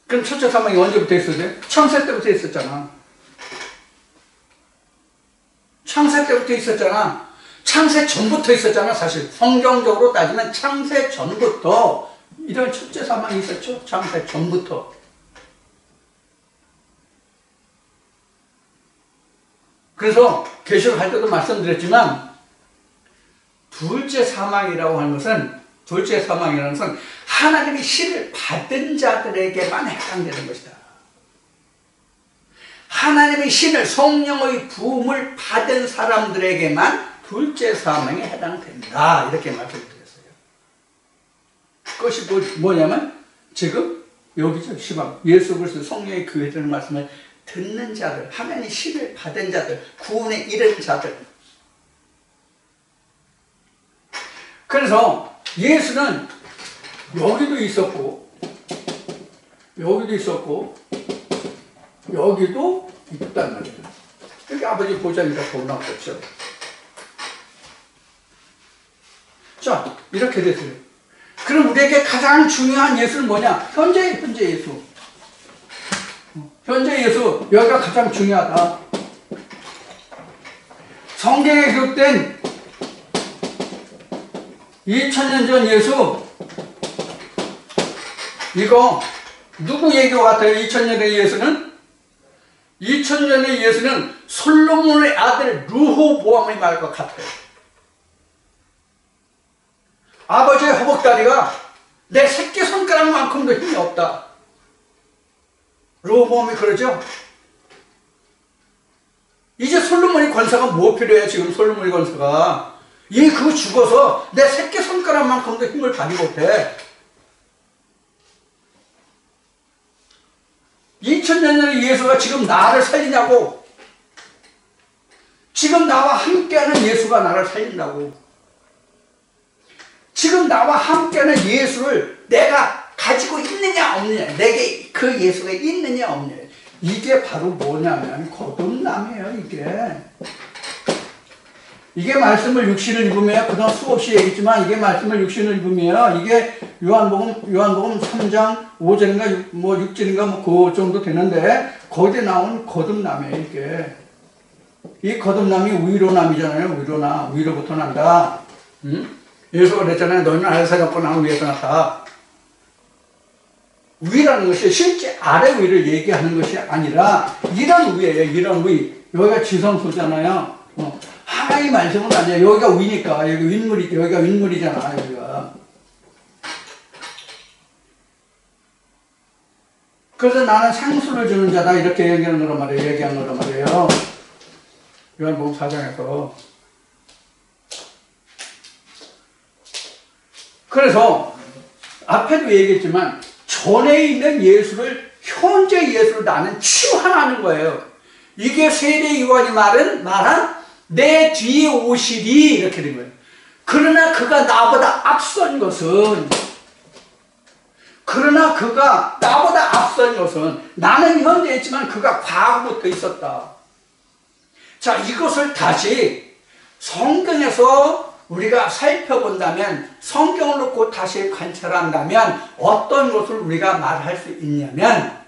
그럼 첫째 사망이 언제부터 있었어요? 창세 때부터 있었잖아. 창세 때부터 있었잖아. 창세 전부터 있었잖아. 사실 성경적으로 따지면 창세 전부터 이런 첫째 사망이 있었죠. 창세 전부터. 그래서 계시록 할 때도 말씀드렸지만 둘째 사망이라고 하는 것은, 둘째 사망이라는 것은 하나님의 신을 받은 자들에게만 해당되는 것이다. 하나님의 신을, 성령의 부음을 받은 사람들에게만 둘째 사망에 해당된다. 이렇게 말씀드렸어요. 그것이 뭐냐면 지금 여기죠. 시방 예수 그리스도 성령의 교회라는 말씀을 듣는 자들, 하나님의 신을 받은 자들, 구원에 이른 자들. 그래서 예수는 여기도 있었고 여기도 있었고 여기도 있단 말이에요. 여기 아버지 보좌니까 보나 없죠. 자, 이렇게 됐어요. 그럼 우리에게 가장 중요한 예수는 뭐냐? 현재 예수. 현재 예수, 여기가 가장 중요하다. 성경에 기록된 2000년 전 예수, 이거 누구 얘기와 같아요? 2000년의 예수는? 2000년의 예수는 솔로몬의 아들 르호보암의 말과 같아요. 아버지의 허벅다리가 내 새끼손가락만큼도 힘이 없다. 르호보암이 그러죠? 이제 솔로몬의 권세가 뭐 필요해? 지금 솔로몬의 권세가 그거 죽어서 내 새끼손가락만큼도 힘을 발휘 못해. 2000년 전의 예수가 지금 나를 살리냐고. 지금 나와 함께하는 예수가 나를 살린다고. 지금 나와 함께하는 예수를 내가 가지고 있느냐 없느냐, 내게 그 예수가 있느냐 없느냐, 이게 바로 뭐냐면 거듭남이에요. 이게 말씀을 육신을 입으며 그동안 수없이 얘기했지만 이게 말씀을 육신을 입으며 이게 요한복음 3장 5절인가 6절인가 그 정도 되는데 거기에 나온 거듭남이에요. 이게 이 거듭남이 위로남이잖아요. 위로부터 난다. 예수가 그랬잖아요. 너희는 아래서 갖고 나는 위에서 났다. 위라는 것이 실제 아래 위를 얘기하는 것이 아니라 이런 위예요. 이런 위. 여기가 지성소잖아요. 하나의 말씀은 아니야. 여기가 위니까. 여기가 윗물이잖아. 여기가. 그래서 나는 생수를 주는 자다. 이렇게 얘기한 거란 말이에요. 요한복음 4장에서. 그래서 앞에도 얘기했지만 전에 있는 예수를 현재 예수를 나는 치환하는 거예요. 이게 세례 요한이 말한 내 뒤에 오시리 이렇게 된 거예요. 그러나 그가 나보다 앞선 것은 나는 현재 있지만 그가 과거부터 있었다. 자, 이것을 다시 성경에서 우리가 살펴본다면, 성경을 놓고 다시 관찰한다면 어떤 것을 우리가 말할 수 있냐면,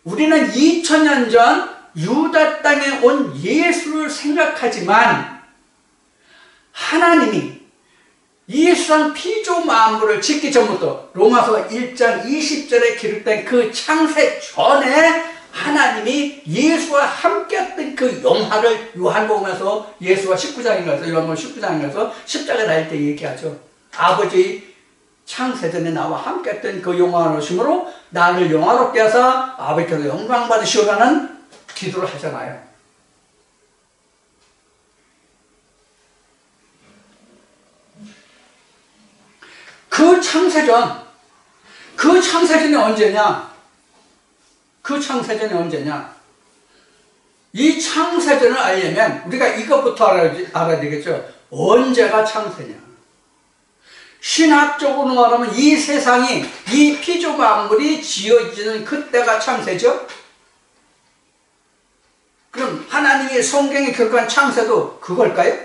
우리는 2000년 전 유다 땅에 온 예수를 생각하지만 하나님이 이 세상 피조 만물을 짓기 전부터 로마서 1장 20절에 기록된 그 창세 전에 하나님이 예수와 함께했던 그 영화를 요한복음에서 요한복음 19장인가에서 십자가 달릴 때 얘기하죠. 아버지 창세전에 나와 함께했던 그 영화로심으로 나를 영화롭게 하사 아버지께서 영광 받으시오라는 기도를 하잖아요. 그 창세전이 언제냐? 이 창세전을 알려면 우리가 이것부터 알아야 되겠죠. 언제가 창세냐? 신학적으로 말하면 이 세상이, 이 피조 만물이 지어지는 그때가 창세죠? 그럼 하나님이 성경에 기록한 창세도 그걸까요?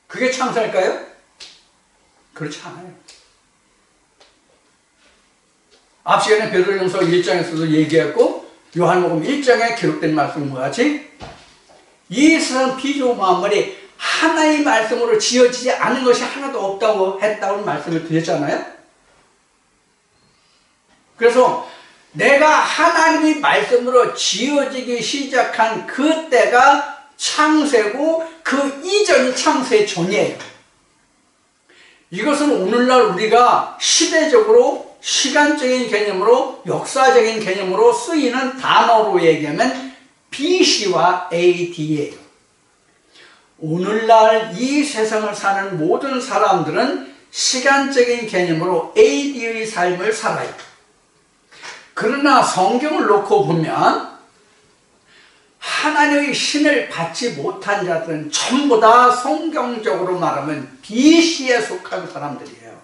그게 창세일까요? 그렇지 않아요. 앞 시간에 베드로전서 1장에서도 얘기했고 요한복음 1장에 기록된 말씀과 같이 이 세상 피조 만물이 하나의 말씀으로 지어지지 않은 것이 하나도 없다고 했다고 말씀을 드렸잖아요. 그래서 내가 하나님의 말씀으로 지어지기 시작한 그때가 창세고 그 이전이 창세 전이에요. 이것은 오늘날 우리가 시대적으로 시간적인 개념으로 역사적인 개념으로 쓰이는 단어로 얘기하면 BC와 AD예요. 오늘날 이 세상을 사는 모든 사람들은 시간적인 개념으로 AD의 삶을 살아요. 그러나 성경을 놓고 보면 하나님의 신을 받지 못한 자들은 전부 다 성경적으로 말하면 BC에 속한 사람들이에요.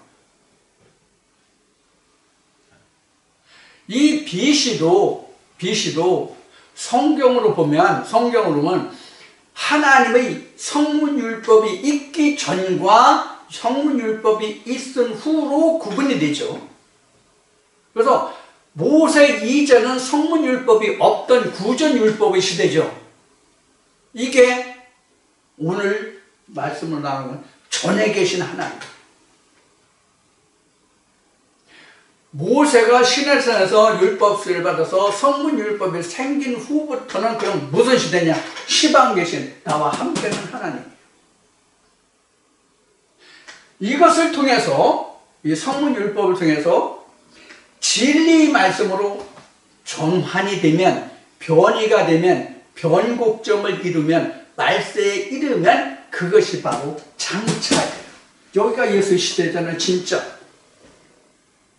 이 BC도 성경으로 보면 하나님의 성문율법이 있기 전과 성문율법이 있은 후로 구분이 되죠. 그래서 모세 이전은 성문율법이 없던 구전율법의 시대죠. 이게 오늘 말씀을 나누는 전에 계신 하나님. 모세가 시내산에서 율법수를 받아서 성문율법이 생긴 후부터는 그럼 무슨 시대냐? 시방 계신 나와 함께는 하나님. 이것을 통해서, 이 성문율법을 통해서 진리의 말씀으로 전환이 되면, 변이가 되면, 변곡점을 이루면, 말세에 이르면 그것이 바로 장차예요. 여기가 예수 시대잖아요. 진짜.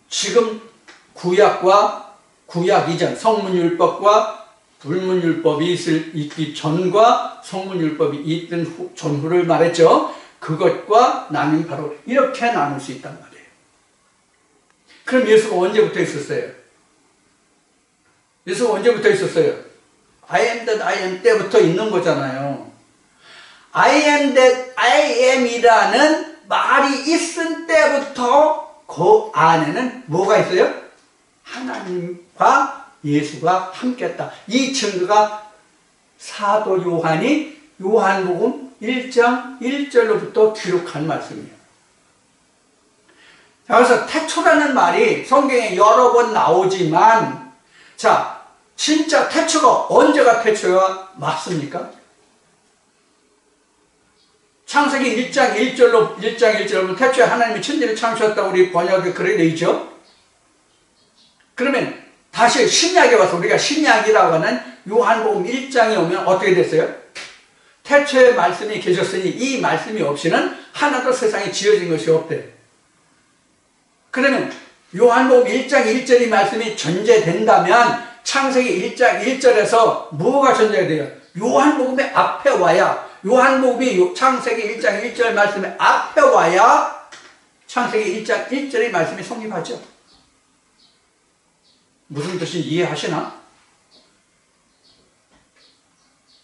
지금 구약과 구약 이전, 성문율법과 불문율법이 있기 전과 성문율법이 있던 전후를 말했죠. 그것과 나는 바로 이렇게 나눌 수 있단 말이에요. 그럼 예수가 언제부터 있었어요? 예수가 언제부터 있었어요? I am that I am 때부터 있는 거잖아요. I am that I am이라는 말이 있은 때부터 그 안에는 뭐가 있어요? 하나님과 예수가 함께했다. 이 증거가 사도 요한이 요한복음 1장 1절로부터 기록한 말씀이에요. 자, 그래서 태초라는 말이 성경에 여러 번 나오지만, 자, 진짜 태초가 언제가 태초가 맞습니까? 창세기 1장 1절로 태초에 하나님이 천지를 창조했다고 우리 번역에 그래 되어 있죠? 그러면 다시 신약에 와서 우리가 신약이라고 하는 요한복음 1장에 오면 어떻게 됐어요? 태초에 말씀이 계셨으니 이 말씀이 없이는 하나도 세상에 지어진 것이 없대. 그러면 요한복음 1장 1절이 말씀이 전제된다면 창세기 1장 1절에서 뭐가 전제가 돼요? 요한복음의 앞에 와야, 요한복음이 창세기 1장 1절 말씀의 앞에 와야 창세기 1장 1절의 말씀이 성립하죠. 무슨 뜻인지 이해하시나?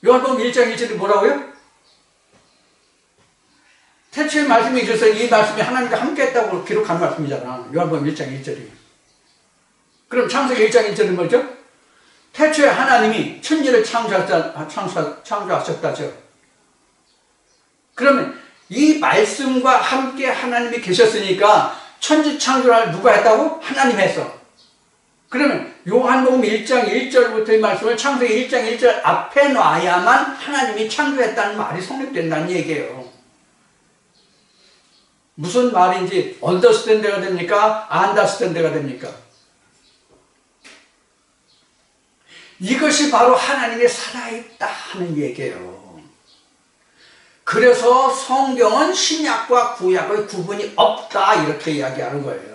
요한복음 1장 1절이 뭐라고요? 태초에 말씀이 있어서 이 말씀이 하나님과 함께 했다고 기록한 말씀이잖아. 요한복음 1장 1절이. 그럼 창세기 1장 1절은 뭐죠? 태초에 하나님이 천지를 창조하셨다죠. 그러면 이 말씀과 함께 하나님이 계셨으니까 천지 창조를 누가 했다고? 하나님이 했어. 그러면 요한복음 1장 1절부터의 말씀을 창세기 1장 1절 앞에 놔야만 하나님이 창조했다는 말이 성립된다는 얘기예요. 무슨 말인지 언더스탠드가 됩니까? 안더스탠드가 됩니까? 이것이 바로 하나님이 살아있다 하는 얘기예요. 그래서 성경은 신약과 구약의 구분이 없다 이렇게 이야기하는 거예요.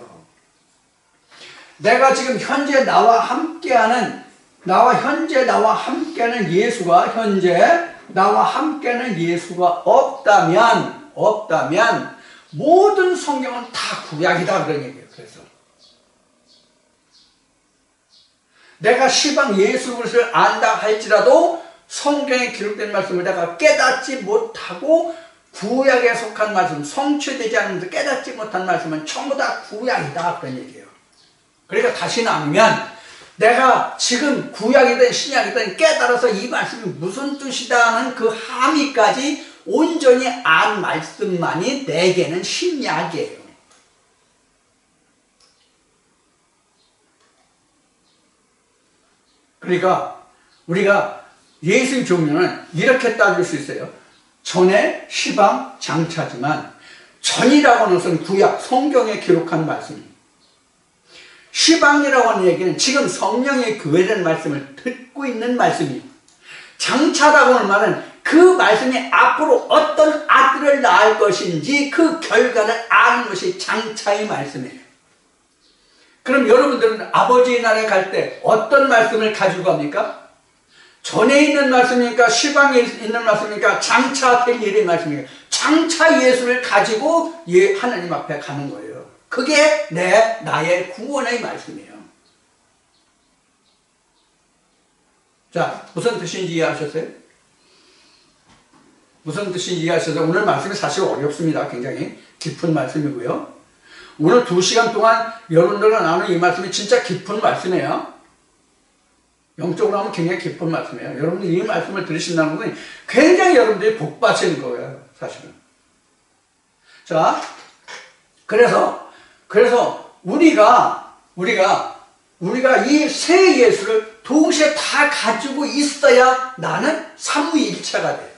내가 지금 현재 나와 함께하는 예수가 나와 함께하는 예수가 없다면 모든 성경은 다 구약이다 그런 얘기예요. 그래서 내가 시방 예수 그리스도를 안다 할지라도 성경에 기록된 말씀을 내가 깨닫지 못하고 구약에 속한 말씀, 성취되지 않으면서 깨닫지 못한 말씀은 전부 다 구약이다 그런 얘기예요. 그러니까 다시 나누면 내가 지금 구약이든 신약이든 깨달아서 이 말씀이 무슨 뜻이다는 그 함의까지 온전히 안 말씀만이 내게는 신약이에요. 그러니까 우리가 예수의 종류는 이렇게 따질 수 있어요. 전에 시방 장차지만, 전이라고 하는 것은 구약 성경에 기록한 말씀입니다. 시방이라고 하는 얘기는 지금 성령의 교회라는 말씀을 듣고 있는 말씀이에요. 장차라고 하는 말은 그 말씀이 앞으로 어떤 아들을 낳을 것인지 그 결과를 아는 것이 장차의 말씀이에요. 그럼 여러분들은 아버지의 나라에 갈 때 어떤 말씀을 가지고 갑니까? 전에 있는 말씀입니까? 시방에 있는 말씀입니까? 장차 될 일의 말씀입니까? 장차 예수를 가지고 하나님 앞에 가는 거예요. 그게 나의 구원의 말씀이에요. 자, 무슨 뜻인지 이해하셨어요? 무슨 뜻인지 이해하셔서 오늘 말씀이 사실 어렵습니다. 굉장히 깊은 말씀이고요. 오늘 2시간 동안 여러분들과 나누는 이 말씀이 진짜 깊은 말씀이에요. 영적으로 하면 굉장히 깊은 말씀이에요. 여러분들이 이 말씀을 들으신다는 것은 굉장히 여러분들이 복 받으시는 거예요. 사실은. 자, 그래서 우리가 이 세 예수를 동시에 다 가지고 있어야 나는 삼위일체가 돼요.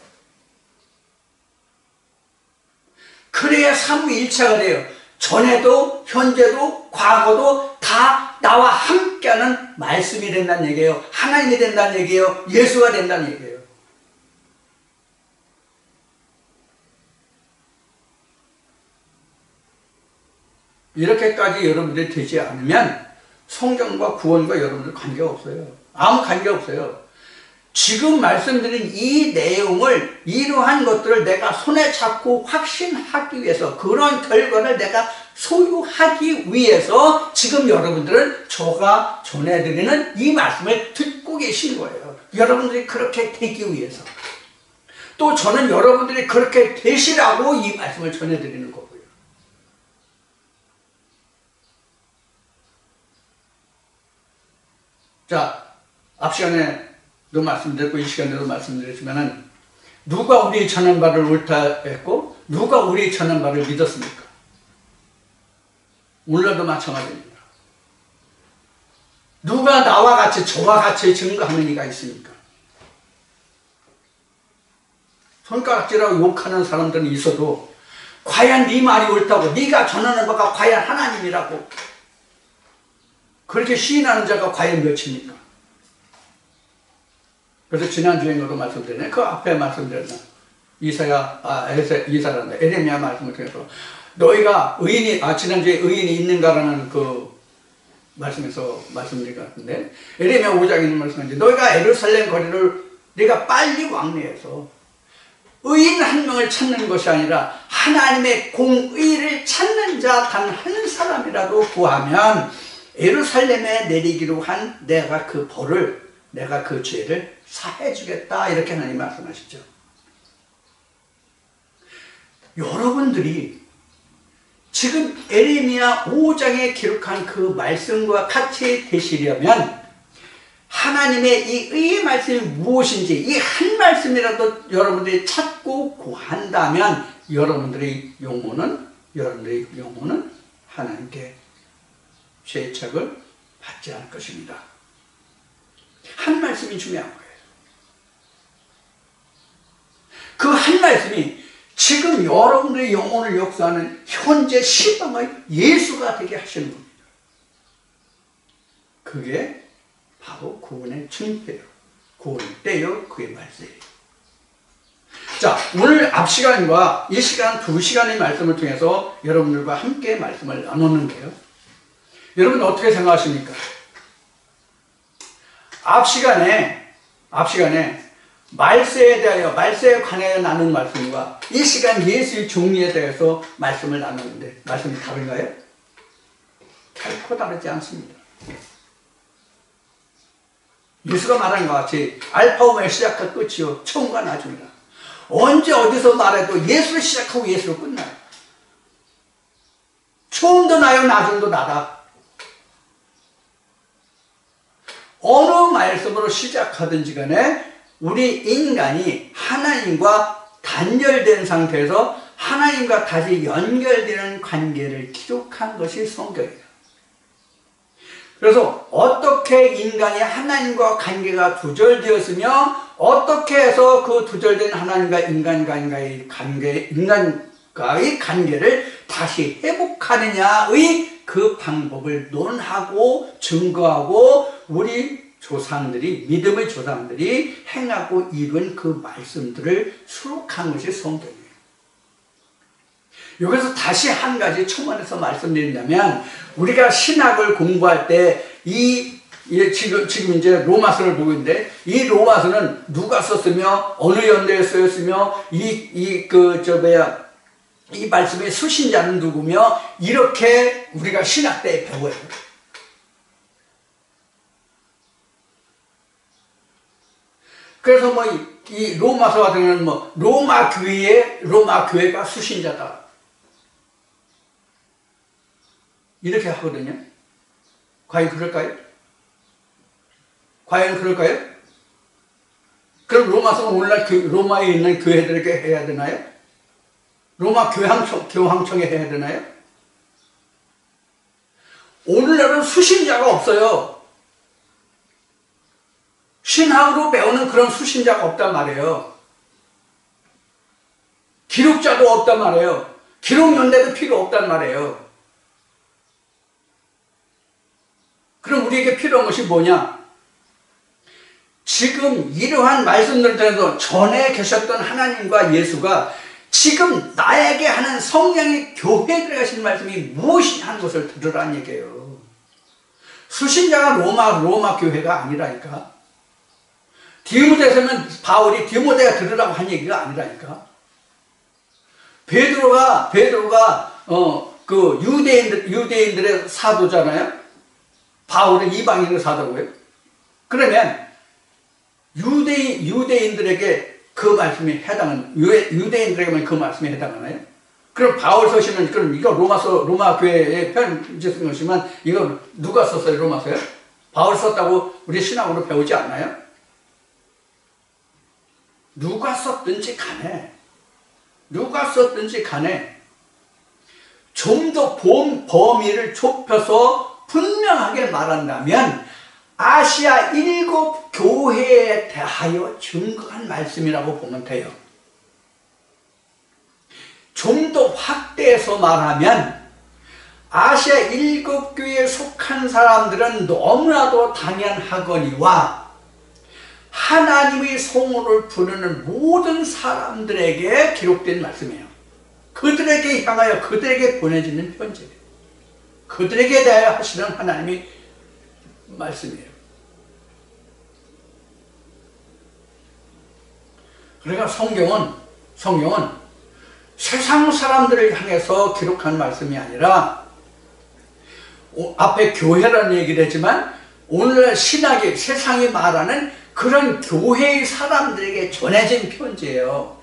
그래야 삼위일체가 돼요. 전에도 현재도 과거도 다 나와 함께하는 말씀이 된다는 얘기예요. 하나님이 된다는 얘기예요. 예수가 된다는 얘기예요. 이렇게까지 여러분들이 되지 않으면 성경과 구원과 여러분들 관계가 없어요. 아무 관계가 없어요. 지금 말씀드린 이 내용을, 이러한 것들을 내가 손에 잡고 확신하기 위해서, 그런 결과를 내가 소유하기 위해서 지금 여러분들은 제가 전해드리는 이 말씀을 듣고 계신 거예요. 여러분들이 그렇게 되기 위해서. 또 저는 여러분들이 그렇게 되시라고 이 말씀을 전해드리는 거고요. 자, 앞 시간에도 말씀드렸고 이 시간에도 말씀드렸지만은, 누가 우리 전한 바를 옳다 했고 누가 우리 전한 바를 믿었습니까? 오늘도 마찬가지입니다. 누가 나와 같이, 저와 같이 증거하는 이가 있습니까? 손가락질하고 욕하는 사람들은 있어도 과연 네 말이 옳다고, 네가 전하는 바가 과연 하나님이라고 그렇게 시인하는 자가 과연 몇입니까? 그래서 지난주에도 말씀드렸네. 그 앞에 말씀드렸나? 이사란다. 에레미야 말씀을 통해서 너희가 의인이, 지난주에 의인이 있는가라는 그 말씀에서 말씀드린 것 같은데, 에레미야 5장에 있는 말씀인데, 너희가 예루살렘 거리를 네가 빨리 왕래해서 의인 한 명을 찾는 것이 아니라 하나님의 공의를 찾는 자 단 한 사람이라도 구하면 예루살렘에 내리기로 한 내가 그 벌을, 내가 그 죄를 사해주겠다, 이렇게 하나님 말씀하시죠. 여러분들이 지금 에레미야 5장에 기록한 그 말씀과 같이 되시려면 하나님의 이 의의 말씀이 무엇인지 이 한 말씀이라도 여러분들이 찾고 구한다면 여러분들의 영혼은 하나님께 죄책을 받지 않을 것입니다. 한 말씀이 중요한 거예요. 그 한 말씀이 지금 여러분들의 영혼을 역사하는 현재 시방의 예수가 되게 하시는 겁니다. 그게 바로 구원의 증표예요. 구원의 때요, 그의 말씀이에요. 자, 오늘 앞 시간과 이 시간 2시간의 말씀을 통해서 여러분들과 함께 말씀을 나눴는데요. 여러분 어떻게 생각하십니까? 앞 시간에 말세에 대하여, 말세에 관하여 나눈 말씀과 이 시간 예수의 종리에 대해서 말씀을 나눴는데 말씀이 다른가요? 결코 다르지 않습니다. 예수가 말한 것 같이 알파 오메가 시작과 끝이요 처음과 나중이라. 언제 어디서 말해도 예수를 시작하고 예수로 끝나요. 처음도 나요, 나중도 나다. 어느 말씀으로 시작하든지 간에 우리 인간이 하나님과 단절된 상태에서 하나님과 다시 연결되는 관계를 기록한 것이 성경이에요. 그래서 어떻게 인간이 하나님과 관계가 두절되었으며 어떻게 해서 그 두절된 하나님과 인간과의 관계를 다시 회복하느냐의 그 방법을 논하고 증거하고 우리 조상들이, 믿음의 조상들이 행하고 이룬 그 말씀들을 수록한 것이 성경이에요. 여기서 다시 한 가지 첨언해서 말씀드린다면, 우리가 신학을 공부할 때 지금 이제 로마서를 보고 있는데, 이 로마서는 누가 썼으며 어느 연대에 쓰였으며 이 말씀의 수신자는 누구며, 이렇게 우리가 신학 때 배워요. 그래서 이 로마서 같은 경우는 로마 교회가 수신자다, 이렇게 하거든요. 과연 그럴까요? 그럼 로마서는 오늘날 로마에 있는 교회들에게 해야 되나요? 로마 교황청에 해야 되나요? 오늘날은 수신자가 없어요. 신학으로 배우는 그런 수신자가 없단 말이에요. 기록자도 없단 말이에요. 기록연대도 필요 없단 말이에요. 그럼 우리에게 필요한 것이 뭐냐? 지금 이러한 말씀들을 통해서 전에 계셨던 하나님과 예수가 지금 나에게 하는 성령의 교회들에 하신 말씀이 무엇이 하는 것을 들으라는 얘기예요. 수신자가 로마 교회가 아니라니까. 디모데서는 바울이 디모데가 들으라고 한 얘기가 아니라니까. 베드로가 그 유대인들의 사도잖아요. 바울은 이방인의 사도고요. 그러면 유대인들에게 그 말씀이 유대인들에게만 그 말씀이 해당하나요? 그럼 바울 서시면, 그럼 이거 로마 교회에 편지 쓴 것이면, 이거 누가 썼어요, 로마서요? 바울 썼다고 우리 신학으로 배우지 않나요? 누가 썼든지 간에, 좀 더 범위를 좁혀서 분명하게 말한다면, 아시아 7교회에 대하여 증거한 말씀이라고 보면 돼요. 좀 더 확대해서 말하면 아시아 7교회에 속한 사람들은 너무나도 당연하거니와 하나님의 성호를 부르는 모든 사람들에게 기록된 말씀이에요. 그들에게 향하여 그들에게 보내지는 편지예요. 그들에게 대하여 하시는 하나님의 말씀이에요. 그러니까 성경은 세상 사람들을 향해서 기록한 말씀이 아니라, 앞에 교회라는 얘기를 했지만 오늘날 신학이, 세상이 말하는 그런 교회의 사람들에게 전해진 편지예요.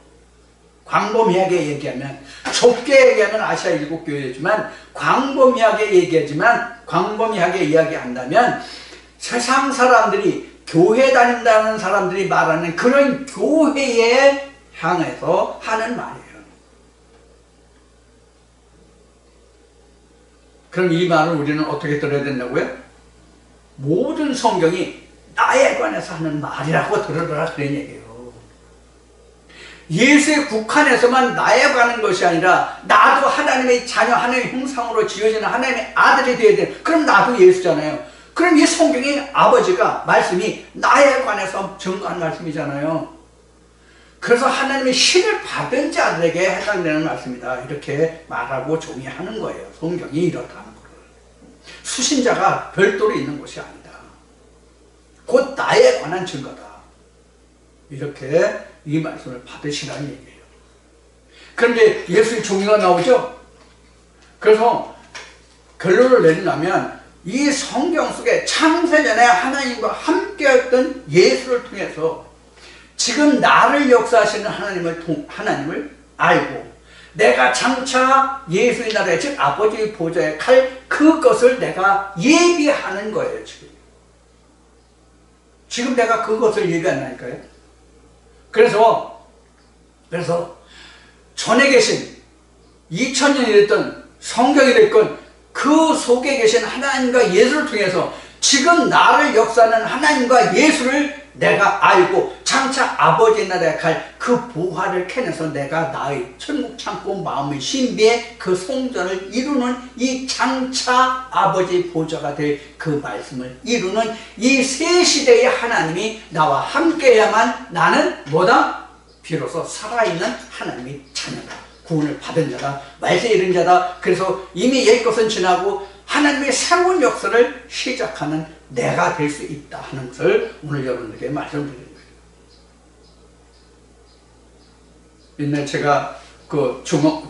광범위하게 얘기하면, 좁게 얘기하면 아시아 7교회지만 광범위하게 이야기한다면 세상 사람들이, 교회 다닌다는 사람들이 말하는 그런 교회에 향해서 하는 말이에요. 그럼 이 말을 우리는 어떻게 들어야 된다고요? 모든 성경이 나에 관해서 하는 말이라고 들으라, 그런 얘기예요. 예수의 국한에서만 나에 관한 것이 아니라 나도 하나님의 자녀, 하나님의 형상으로 지어지는 하나님의 아들이 되어야 돼. 그럼 나도 예수잖아요. 그럼 이 성경의 아버지가, 말씀이 나에 관해서 증거한 말씀이잖아요. 그래서 하나님의 신을 받은 자들에게 해당되는 말씀이다, 이렇게 말하고 종이하는 거예요. 성경이 이렇다는 거를. 수신자가 별도로 있는 것이 아니다. 곧 나에 관한 증거다. 이렇게 이 말씀을 받으시라는 얘기예요. 그런데 예수의 종이가 나오죠? 그래서 결론을 내리려면 이 성경 속에 창세전에 하나님과 함께했던 예수를 통해서 지금 나를 역사하시는 하나님을 알고, 내가 장차 예수의 나라에, 즉 아버지의 보좌에 갈 그것을 내가 예비하는 거예요. 지금 내가 그것을 예비한다니까요. 그래서 전에 계신 2000년이 됐던 성경이 됐건 그 속에 계신 하나님과 예수를 통해서 지금 나를 역사하는 하나님과 예수를 내가 알고 장차 아버지의 나라에 갈 그 보화를 캐내서 내가 나의 천국 창고 마음의 신비의 그 성전을 이루는, 이 장차 아버지의 보좌가 될 그 말씀을 이루는 이 새 시대의 하나님이 나와 함께해야만 나는 뭐다? 비로소 살아있는 하나님의 자녀다, 구원을 받은 자다, 말세에 이른 자다. 그래서 이미 옛것은 지나고 하나님의 새로운 역사를 시작하는 내가 될 수 있다 하는 것을 오늘 여러분들에게 말씀드립니다. 옛날 제가 그 중학교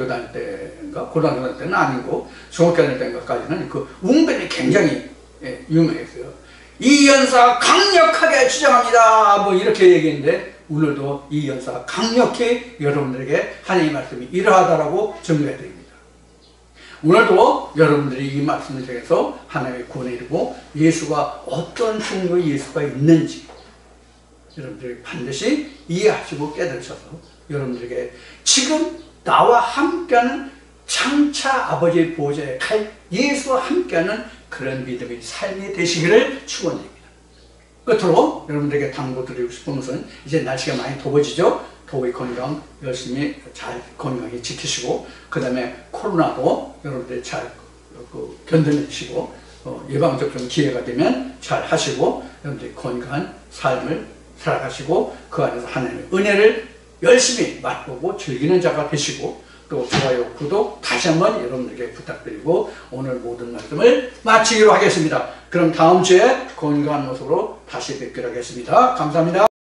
다닐 때인가 고등학교 다닐 때는 아니고 중학교 다닐 때인가까지는 그 웅변이 굉장히 유명했어요. 이 연사 강력하게 주장합니다, 뭐 이렇게 얘기했는데, 오늘도 이 연사 강력히 여러분들에게 하나님의 말씀이 이러하다라고 증거해 드립니다. 오늘도 여러분들이 이 말씀을 통해서 하나님의 구원에 이르고 예수가 어떤 종류의 예수가 있는지 여러분들이 반드시 이해하시고 깨달으셔서 여러분들에게 지금 나와 함께하는 장차 아버지의 보좌에 갈 예수와 함께하는 그런 믿음의 삶이 되시기를 축원드립니다. 끝으로 여러분들에게 당부드리고 싶은 것은, 이제 날씨가 많이 더워지죠. 더위 건강 열심히 잘 건강히 지키시고, 그 다음에 코로나도 여러분들이 잘 견뎌내시고, 예방접종 기회가 되면 잘 하시고, 여러분들이 건강한 삶을 살아가시고 그 안에서 하나님의 은혜를 열심히 맛보고 즐기는 자가 되시고, 또 좋아요, 구독 다시 한번 여러분들께 부탁드리고 오늘 모든 말씀을 마치기로 하겠습니다. 그럼 다음 주에 건강한 모습으로 다시 뵙기로 하겠습니다. 감사합니다.